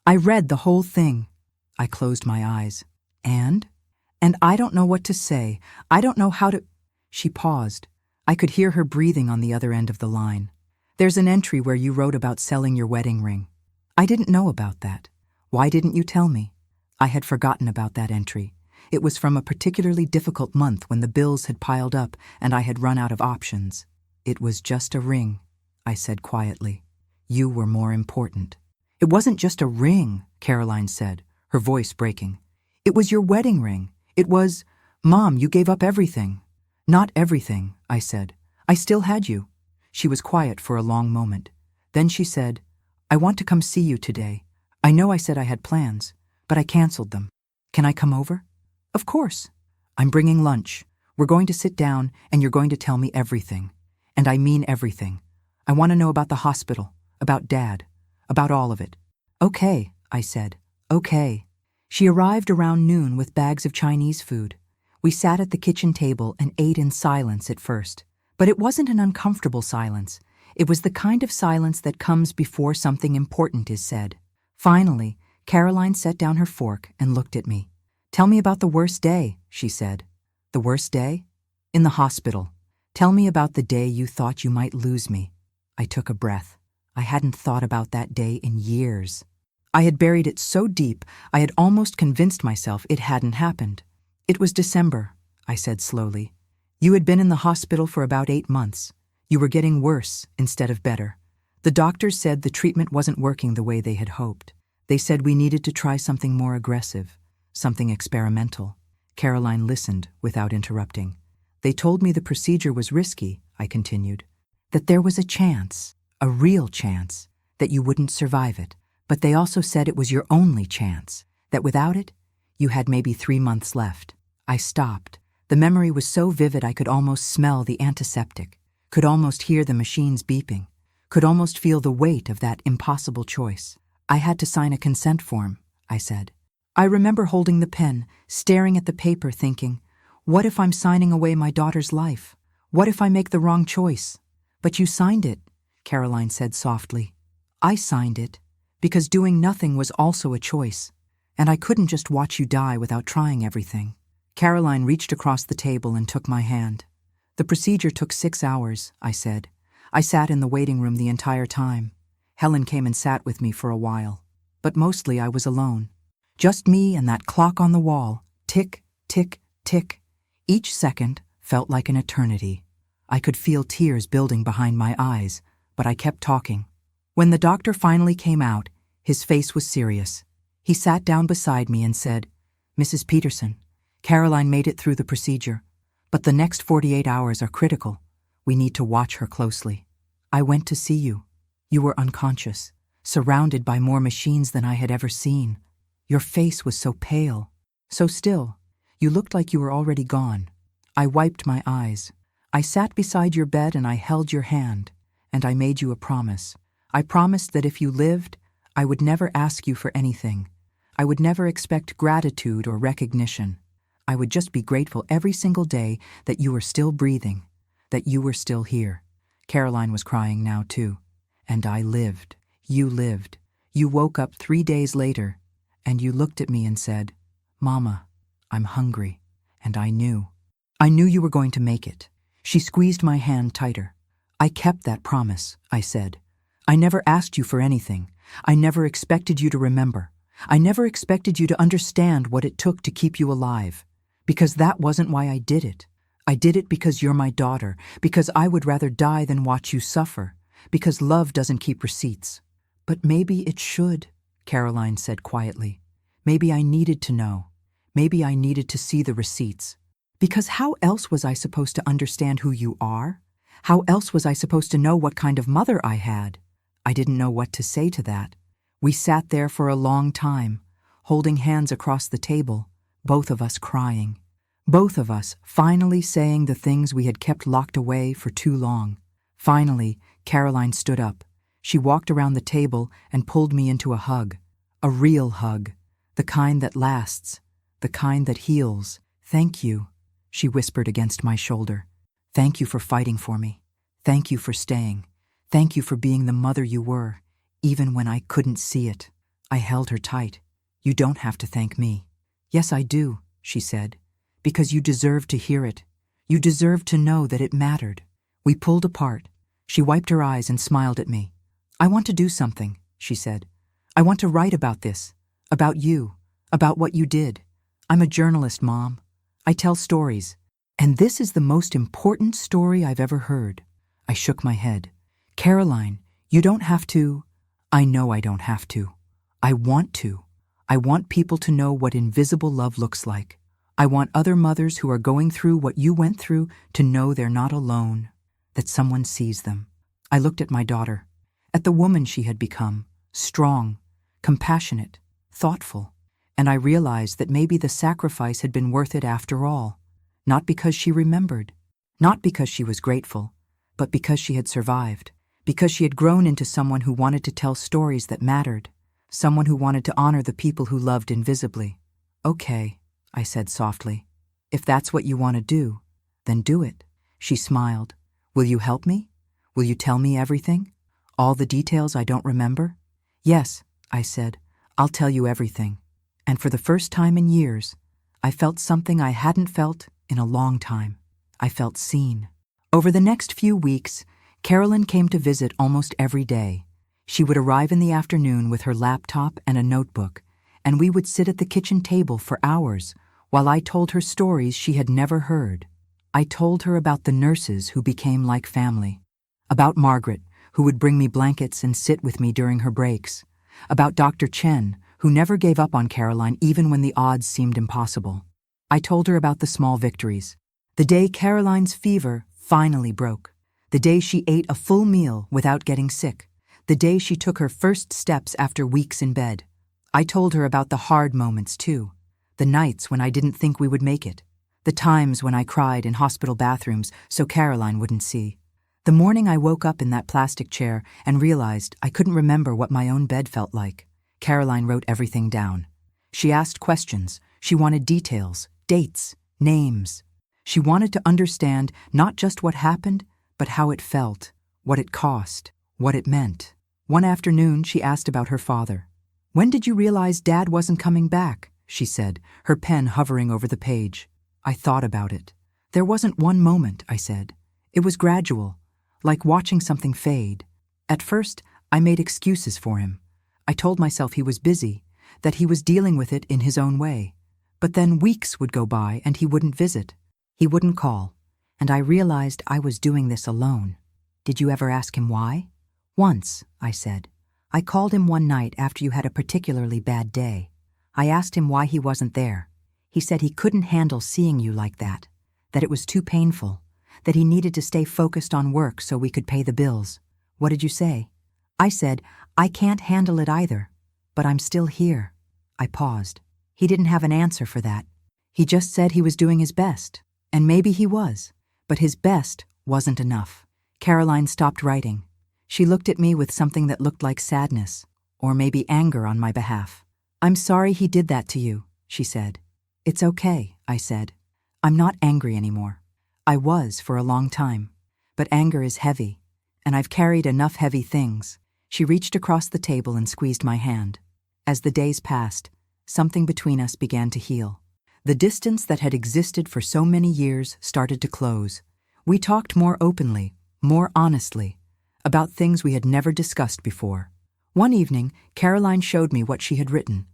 I read the whole thing." I closed my eyes. And I don't know what to say. I don't know how to... She paused. I could hear her breathing on the other end of the line. "There's an entry where you wrote about selling your wedding ring." I didn't know about that. Why didn't you tell me? I had forgotten about that entry. It was from a particularly difficult month when the bills had piled up and I had run out of options. "It was just a ring," I said quietly. "You were more important." "It wasn't just a ring," Caroline said, her voice breaking. "It was your wedding ring. It was... Mom, you gave up everything." "Not everything," I said. "I still had you." She was quiet for a long moment. Then she said, "I want to come see you today. I know I said I had plans, but I canceled them. Can I come over?" "Of course." "I'm bringing lunch. We're going to sit down and you're going to tell me everything. And I mean everything. I want to know about the hospital, about Dad, about all of it." "Okay," I said. "Okay." She arrived around noon with bags of Chinese food. We sat at the kitchen table and ate in silence at first. But it wasn't an uncomfortable silence. It was the kind of silence that comes before something important is said. Finally, Caroline set down her fork and looked at me. "Tell me about the worst day," she said. "The worst day?" "In the hospital. Tell me about the day you thought you might lose me." I took a breath. I hadn't thought about that day in years. I had buried it so deep, I had almost convinced myself it hadn't happened. "It was December," I said slowly. "You had been in the hospital for about 8 months. You were getting worse instead of better. The doctors said the treatment wasn't working the way they had hoped. They said we needed to try something more aggressive, something experimental." Caroline listened without interrupting. "They told me the procedure was risky," I continued. "That there was a chance, a real chance, that you wouldn't survive it. But they also said it was your only chance, that without it, you had maybe 3 months left." I stopped. The memory was so vivid I could almost smell the antiseptic, could almost hear the machines beeping, could almost feel the weight of that impossible choice. "I had to sign a consent form," I said. I remember holding the pen, staring at the paper, thinking, what if I'm signing away my daughter's life? What if I make the wrong choice? "But you signed it," Caroline said softly. "I signed it, because doing nothing was also a choice, and I couldn't just watch you die without trying everything." Caroline reached across the table and took my hand. "The procedure took 6 hours," I said. "I sat in the waiting room the entire time. Helen came and sat with me for a while. But mostly I was alone. Just me and that clock on the wall, tick, tick, tick. Each second felt like an eternity. I could feel tears building behind my eyes, but I kept talking. When the doctor finally came out, his face was serious. He sat down beside me and said, "Mrs. Peterson, Caroline made it through the procedure, but the next 48 hours are critical. We need to watch her closely. I went to see you. You were unconscious, surrounded by more machines than I had ever seen. Your face was so pale, so still. You looked like you were already gone." I wiped my eyes. "I sat beside your bed and I held your hand, and I made you a promise. I promised that if you lived, I would never ask you for anything. I would never expect gratitude or recognition. I would just be grateful every single day that you were still breathing, that you were still here." Caroline was crying now too. "And I lived. You lived. You woke up 3 days later, And you looked at me and said, "Mama, I'm hungry." And I knew you were going to make it. She squeezed my hand tighter. "I kept that promise," I said. "I never asked you for anything. I never expected you to remember. I never expected you to understand what it took to keep you alive. Because that wasn't why I did it. I did it because you're my daughter, because I would rather die than watch you suffer, because love doesn't keep receipts." "But maybe it should," Caroline said quietly. "Maybe I needed to know. Maybe I needed to see the receipts. Because how else was I supposed to understand who you are? How else was I supposed to know what kind of mother I had?" I didn't know what to say to that. We sat there for a long time, holding hands across the table, both of us crying. Both of us finally saying the things we had kept locked away for too long. Finally, Caroline stood up. She walked around the table and pulled me into a hug. A real hug. The kind that lasts. The kind that heals. "Thank you," she whispered against my shoulder. "Thank you for fighting for me. Thank you for staying. Thank you for being the mother you were, even when I couldn't see it." I held her tight. "You don't have to thank me." "Yes, I do," she said. "Because you deserve to hear it. You deserve to know that it mattered." We pulled apart. She wiped her eyes and smiled at me. "I want to do something," she said. "I want to write about this, about you, about what you did. I'm a journalist, Mom. I tell stories. And this is the most important story I've ever heard." I shook my head. "Caroline, you don't have to." "I know I don't have to. I want to. I want people to know what invisible love looks like. I want other mothers who are going through what you went through to know they're not alone, that someone sees them." I looked at my daughter, at the woman she had become, strong, compassionate, thoughtful, and I realized that maybe the sacrifice had been worth it after all, not because she remembered, not because she was grateful, but because she had survived. Because she had grown into someone who wanted to tell stories that mattered, someone who wanted to honor the people who loved invisibly. "Okay," I said softly. "If that's what you want to do, then do it." She smiled. "Will you help me? Will you tell me everything? All the details I don't remember?" "Yes," I said. "I'll tell you everything." And for the first time in years, I felt something I hadn't felt in a long time. I felt seen. Over the next few weeks, Carolyn came to visit almost every day. She would arrive in the afternoon with her laptop and a notebook, and we would sit at the kitchen table for hours while I told her stories she had never heard. I told her about the nurses who became like family, about Margaret, who would bring me blankets and sit with me during her breaks, about Dr. Chen, who never gave up on Caroline even when the odds seemed impossible. I told her about the small victories, the day Caroline's fever finally broke, the day she ate a full meal without getting sick, the day she took her first steps after weeks in bed. I told her about the hard moments, too, the nights when I didn't think we would make it, the times when I cried in hospital bathrooms so Caroline wouldn't see. The morning I woke up in that plastic chair and realized I couldn't remember what my own bed felt like, Caroline wrote everything down. She asked questions. She wanted details, dates, names. She wanted to understand not just what happened, but how it felt, what it cost, what it meant. One afternoon, she asked about her father. "When did you realize Dad wasn't coming back?" she said, her pen hovering over the page. I thought about it. "There wasn't one moment," I said. "It was gradual, like watching something fade. At first, I made excuses for him. I told myself he was busy, that he was dealing with it in his own way. But then weeks would go by and he wouldn't visit. He wouldn't call. And I realized I was doing this alone." "Did you ever ask him why?" "Once," I said. "I called him one night after you had a particularly bad day. I asked him why he wasn't there. He said he couldn't handle seeing you like that it was too painful, that he needed to stay focused on work so we could pay the bills." "What did you say?" "I said, I can't handle it either, but I'm still here." I paused. He didn't have an answer for that. He just said he was doing his best, and maybe he was, but his best wasn't enough. Caroline stopped writing. She looked at me with something that looked like sadness, or maybe anger on my behalf. "I'm sorry he did that to you," she said. "It's okay," I said. "I'm not angry anymore. I was for a long time, but anger is heavy, and I've carried enough heavy things." She reached across the table and squeezed my hand. As the days passed, something between us began to heal. The distance that had existed for so many years started to close. We talked more openly, more honestly, about things we had never discussed before. One evening, Caroline showed me what she had written.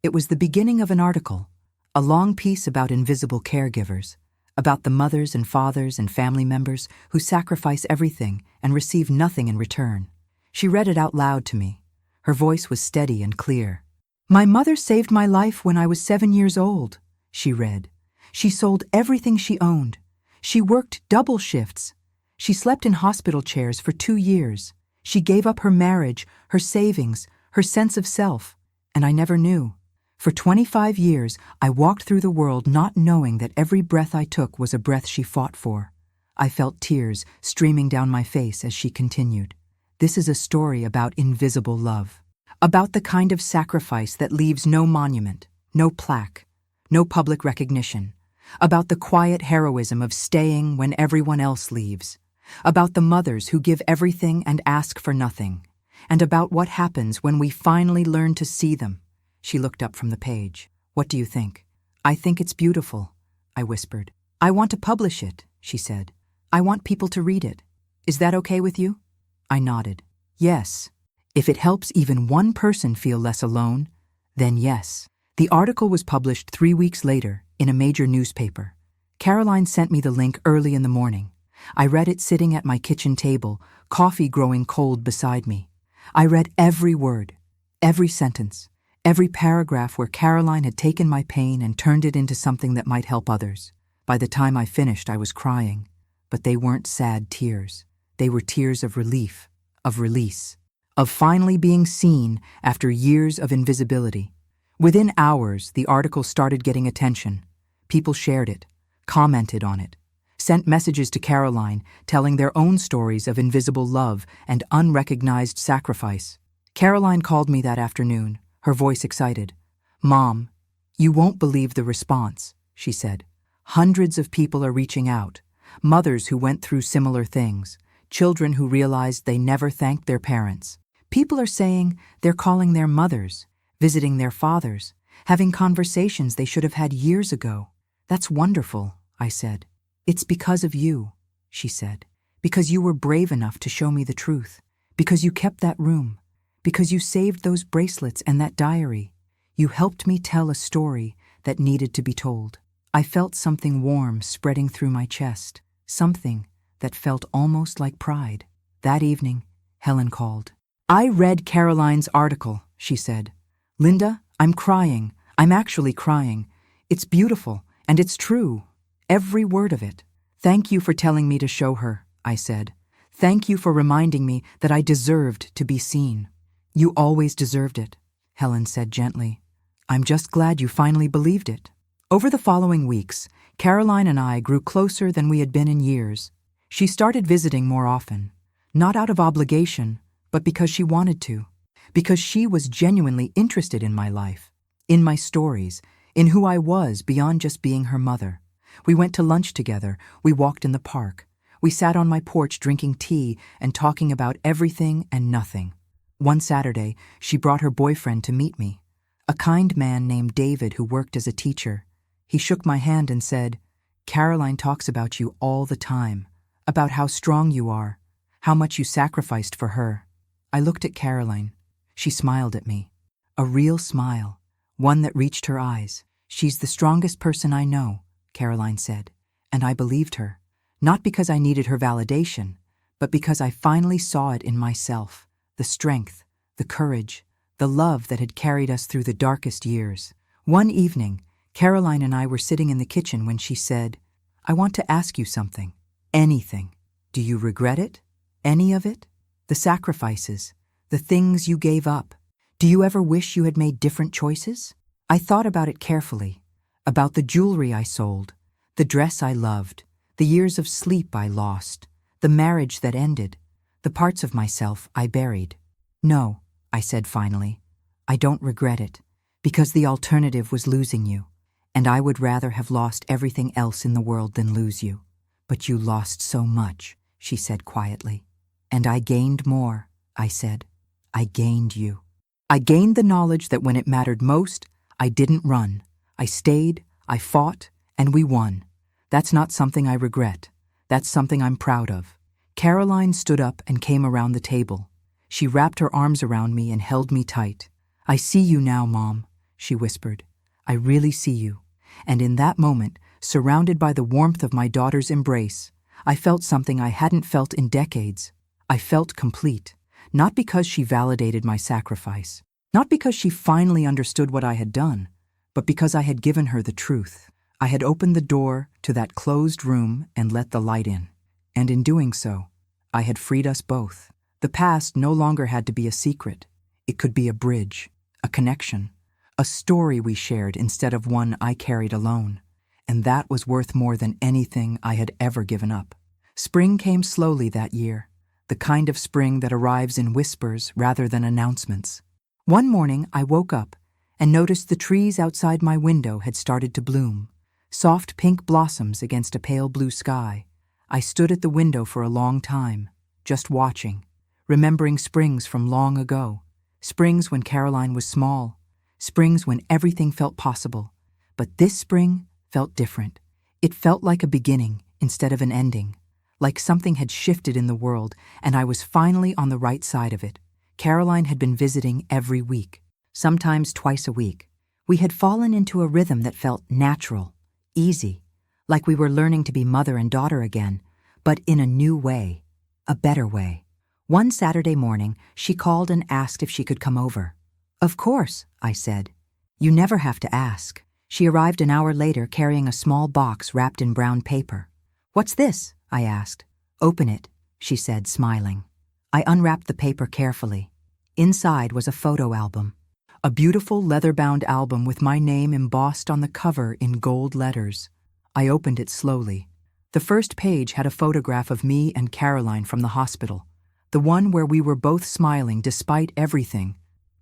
It was the beginning of an article, a long piece about invisible caregivers, about the mothers and fathers and family members who sacrifice everything and receive nothing in return. She read it out loud to me. Her voice was steady and clear. "My mother saved my life when I was 7 years old," she read. "She sold everything she owned. She worked double shifts. She slept in hospital chairs for 2 years. She gave up her marriage, her savings, her sense of self, and I never knew. For 25 years, I walked through the world not knowing that every breath I took was a breath she fought for." I felt tears streaming down my face as she continued. This is a story about invisible love, about the kind of sacrifice that leaves no monument, no plaque, no public recognition, about the quiet heroism of staying when everyone else leaves, about the mothers who give everything and ask for nothing, and about what happens when we finally learn to see them. She looked up from the page. "What do you think?" "I think it's beautiful," I whispered. "I want to publish it," she said. "I want people to read it. Is that okay with you?" I nodded. "Yes. If it helps even one person feel less alone, then yes." The article was published 3 weeks later in a major newspaper. Caroline sent me the link early in the morning. I read it sitting at my kitchen table, coffee growing cold beside me. I read every word, every sentence, every paragraph where Caroline had taken my pain and turned it into something that might help others. By the time I finished, I was crying, but they weren't sad tears. They were tears of relief, of release, of finally being seen after years of invisibility. Within hours, the article started getting attention. People shared it, commented on it, sent messages to Caroline telling their own stories of invisible love and unrecognized sacrifice. Caroline called me that afternoon, her voice excited. "Mom, you won't believe the response," she said. "Hundreds of people are reaching out, mothers who went through similar things, children who realized they never thanked their parents. People are saying they're calling their mothers, visiting their fathers, having conversations they should have had years ago. That's wonderful," I said. "It's because of you," she said. "Because you were brave enough to show me the truth. Because you kept that room. Because you saved those bracelets and that diary. You helped me tell a story that needed to be told." I felt something warm spreading through my chest, something that felt almost like pride. That evening, Helen called. "I read Caroline's article," she said. "Linda, I'm crying. I'm actually crying. It's beautiful, and it's true. Every word of it. Thank you for telling me to show her," I said. "Thank you for reminding me that I deserved to be seen." "You always deserved it," Helen said gently. "I'm just glad you finally believed it." Over the following weeks, Caroline and I grew closer than we had been in years. She started visiting more often, not out of obligation, but because she wanted to, because she was genuinely interested in my life, in my stories, in who I was beyond just being her mother. We went to lunch together, we walked in the park, we sat on my porch drinking tea and talking about everything and nothing. One Saturday, she brought her boyfriend to meet me, a kind man named David who worked as a teacher. He shook my hand and said, "Caroline talks about you all the time, about how strong you are, how much you sacrificed for her." I looked at Caroline. She smiled at me. A real smile, one that reached her eyes. "She's the strongest person I know," Caroline said, and I believed her, not because I needed her validation, but because I finally saw it in myself, the strength, the courage, the love that had carried us through the darkest years. One evening, Caroline and I were sitting in the kitchen when she said, "I want to ask you something. Anything. Do you regret it? Any of it? The sacrifices, the things you gave up. Do you ever wish you had made different choices?" I thought about it carefully, about the jewelry I sold, the dress I loved, the years of sleep I lost, the marriage that ended, the parts of myself I buried. "No," I said finally, "I don't regret it, because the alternative was losing you, and I would rather have lost everything else in the world than lose you. But you lost so much," she said quietly. "And I gained more," I said. "I gained you. I gained the knowledge that when it mattered most, I didn't run. I stayed, I fought, and we won. That's not something I regret. That's something I'm proud of. Caroline stood up and came around the table. She wrapped her arms around me and held me tight. I see you now, Mom, she whispered. I really see you. And in that moment, surrounded by the warmth of my daughter's embrace, I felt something I hadn't felt in decades. I felt complete, not because she validated my sacrifice, not because she finally understood what I had done, but because I had given her the truth. I had opened the door to that closed room and let the light in. And in doing so, I had freed us both. The past no longer had to be a secret. It could be a bridge, a connection, a story we shared instead of one I carried alone. And that was worth more than anything I had ever given up. Spring came slowly that year, the kind of spring that arrives in whispers rather than announcements. One morning I woke up and noticed the trees outside my window had started to bloom, soft pink blossoms against a pale blue sky. I stood at the window for a long time, just watching, remembering springs from long ago, springs when Caroline was small, springs when everything felt possible. But this spring felt different. It felt like a beginning instead of an ending, like something had shifted in the world and I was finally on the right side of it. Caroline had been visiting every week, sometimes twice a week. We had fallen into a rhythm that felt natural, easy, like we were learning to be mother and daughter again, but in a new way, a better way. One Saturday morning, she called and asked if she could come over. Of course, I said. You never have to ask. She arrived an hour later carrying a small box wrapped in brown paper. What's this? I asked. Open it, she said, smiling. I unwrapped the paper carefully. Inside was a photo album. A beautiful leather-bound album with my name embossed on the cover in gold letters. I opened it slowly. The first page had a photograph of me and Caroline from the hospital, the one where we were both smiling despite everything.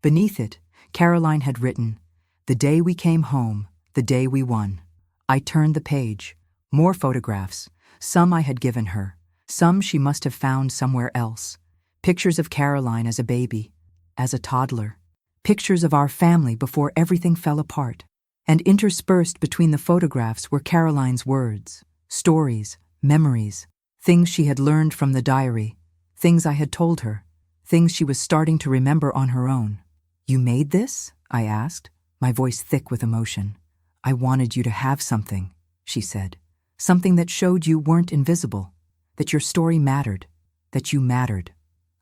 Beneath it, Caroline had written, "The day we came home, the day we won." I turned the page. More photographs. Some I had given her. Some she must have found somewhere else. Pictures of Caroline as a baby, as a toddler. Pictures of our family before everything fell apart. And interspersed between the photographs were Caroline's words, stories, memories, things she had learned from the diary, things I had told her, things she was starting to remember on her own. You made this? I asked, my voice thick with emotion. I wanted you to have something, she said. Something that showed you weren't invisible, that your story mattered, that you mattered.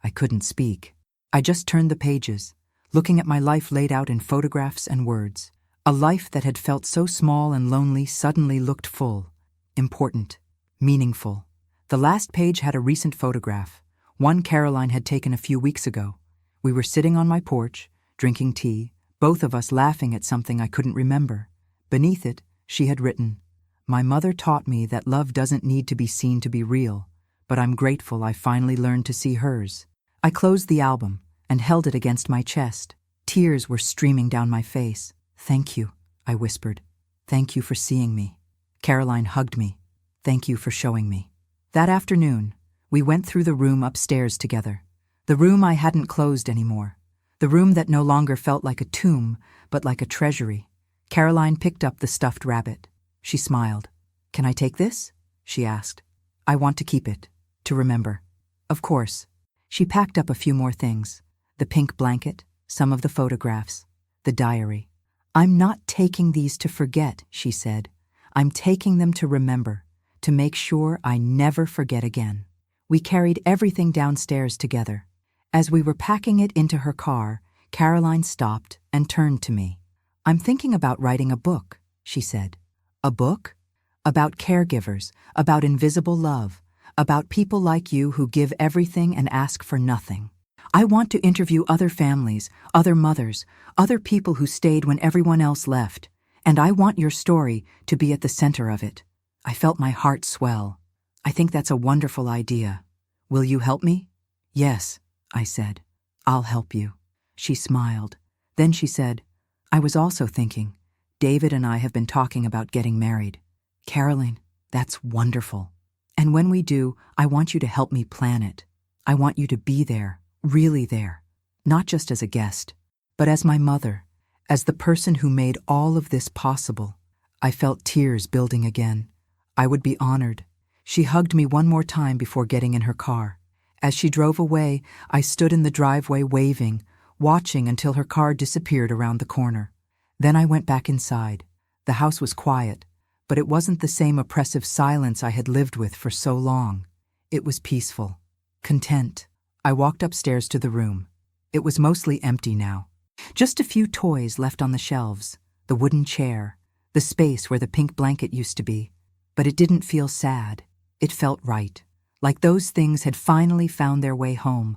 I couldn't speak. I just turned the pages, looking at my life laid out in photographs and words. A life that had felt so small and lonely suddenly looked full, important, meaningful. The last page had a recent photograph, one Caroline had taken a few weeks ago. We were sitting on my porch, drinking tea, both of us laughing at something I couldn't remember. Beneath it, she had written, "My mother taught me that love doesn't need to be seen to be real, but I'm grateful I finally learned to see hers." I closed the album and held it against my chest. Tears were streaming down my face. "Thank you," I whispered. "Thank you for seeing me." Caroline hugged me. "Thank you for showing me." That afternoon, we went through the room upstairs together. The room I hadn't closed anymore. The room that no longer felt like a tomb, but like a treasury. Caroline picked up the stuffed rabbit. She smiled. "Can I take this?" she asked. "I want to keep it, to remember." Of course. She packed up a few more things. The pink blanket, some of the photographs, the diary. "I'm not taking these to forget," she said. "I'm taking them to remember, to make sure I never forget again." We carried everything downstairs together. As we were packing it into her car, Caroline stopped and turned to me. "I'm thinking about writing a book," she said. "A book? About caregivers, about invisible love, about people like you who give everything and ask for nothing. I want to interview other families, other mothers, other people who stayed when everyone else left, and I want your story to be at the center of it." I felt my heart swell. "I think that's a wonderful idea. Will you help me?" "Yes," I said. "I'll help you." She smiled. Then she said, "I was also thinking, David and I have been talking about getting married." "Caroline, that's wonderful. And when we do, I want you to help me plan it. I want you to be there, really there, not just as a guest, but as my mother, As the person who made all of this possible, I felt tears building again. I would be honored. She hugged me one more time before getting in her car. As she drove away, I stood in the driveway waving, watching until her car disappeared around the corner. Then I went back inside. The house was quiet, but it wasn't the same oppressive silence I had lived with for so long. It was peaceful, content. I walked upstairs to the room. It was mostly empty now. Just a few toys left on the shelves, the wooden chair, the space where the pink blanket used to be. But it didn't feel sad. It felt right, like those things had finally found their way home,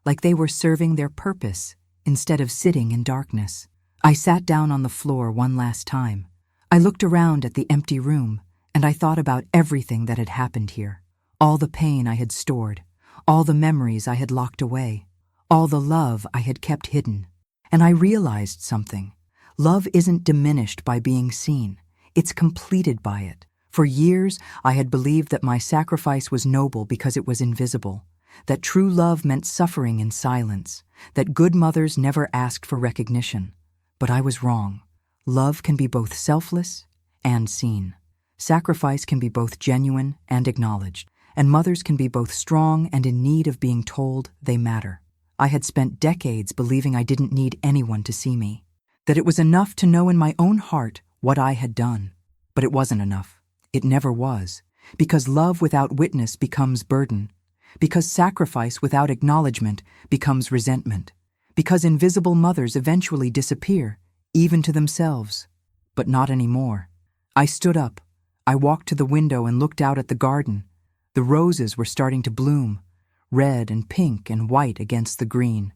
like they were serving their purpose instead of sitting in darkness. I sat down on the floor one last time. I looked around at the empty room, and I thought about everything that had happened here. All the pain I had stored, all the memories I had locked away, all the love I had kept hidden. And I realized something. Love isn't diminished by being seen. It's completed by it. For years, I had believed that my sacrifice was noble because it was invisible, that true love meant suffering in silence, that good mothers never asked for recognition. But I was wrong. Love can be both selfless and seen. Sacrifice can be both genuine and acknowledged, and mothers can be both strong and in need of being told they matter. I had spent decades believing I didn't need anyone to see me, that it was enough to know in my own heart what I had done. But it wasn't enough. It never was, because love without witness becomes burden, because sacrifice without acknowledgement becomes resentment, because invisible mothers eventually disappear, even to themselves. But not anymore. I stood up. I walked to the window and looked out at the garden. The roses were starting to bloom, red and pink and white against the green.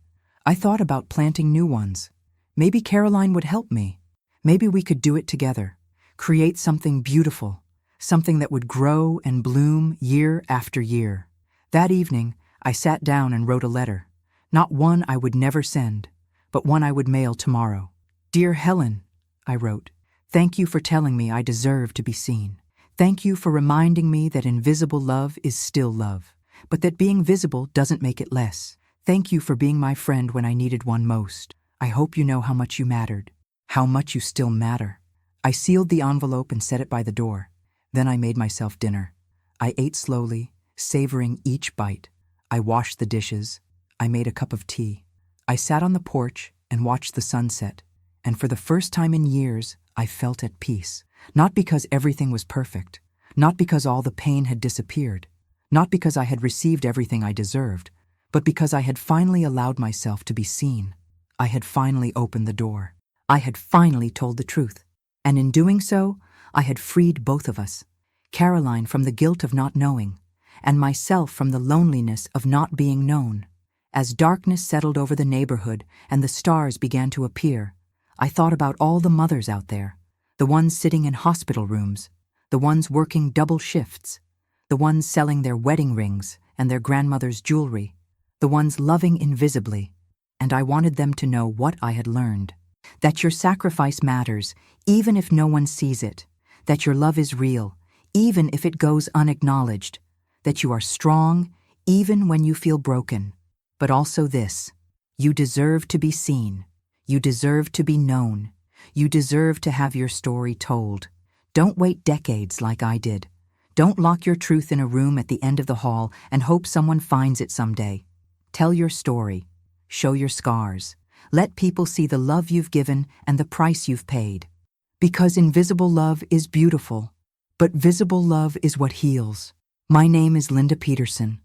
I thought about planting new ones. Maybe Caroline would help me. Maybe we could do it together, create something beautiful, something that would grow and bloom year after year. That evening, I sat down and wrote a letter. Not one I would never send, but one I would mail tomorrow. "Dear Helen," I wrote, "thank you for telling me I deserve to be seen. Thank you for reminding me that invisible love is still love, but that being visible doesn't make it less. Thank you for being my friend when I needed one most. I hope you know how much you mattered, how much you still matter." I sealed the envelope and set it by the door. Then I made myself dinner. I ate slowly, savoring each bite. I washed the dishes. I made a cup of tea. I sat on the porch and watched the sunset, and for the first time in years, I felt at peace. Not because everything was perfect, not because all the pain had disappeared, not because I had received everything I deserved, but because I had finally allowed myself to be seen. I had finally opened the door. I had finally told the truth. And in doing so, I had freed both of us, Caroline from the guilt of not knowing, and myself from the loneliness of not being known. As darkness settled over the neighborhood and the stars began to appear, I thought about all the mothers out there, the ones sitting in hospital rooms, the ones working double shifts, the ones selling their wedding rings and their grandmother's jewelry, the ones loving invisibly, and I wanted them to know what I had learned. That your sacrifice matters, even if no one sees it. That your love is real, even if it goes unacknowledged. That you are strong, even when you feel broken. But also this: you deserve to be seen. You deserve to be known. You deserve to have your story told. Don't wait decades like I did. Don't lock your truth in a room at the end of the hall and hope someone finds it someday. Tell your story. Show your scars. Let people see the love you've given and the price you've paid. Because invisible love is beautiful, but visible love is what heals. My name is Linda Peterson.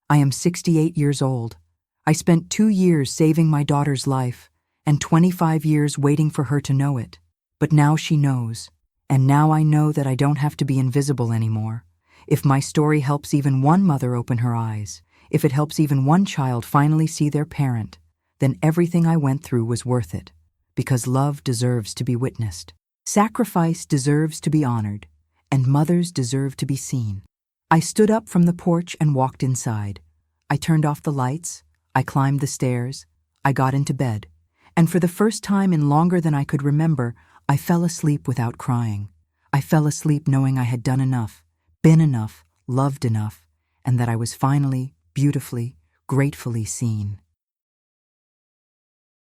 I am 68 years old. I spent 2 years saving my daughter's life and 25 years waiting for her to know it. But now she knows, and now I know that I don't have to be invisible anymore. If my story helps even one mother open her eyes, if it helps even one child finally see their parent, then everything I went through was worth it, because love deserves to be witnessed. Sacrifice deserves to be honored, and mothers deserve to be seen. I stood up from the porch and walked inside. I turned off the lights, I climbed the stairs, I got into bed, and for the first time in longer than I could remember, I fell asleep without crying. I fell asleep knowing I had done enough, been enough, loved enough, and that I was finally, beautifully, gratefully seen.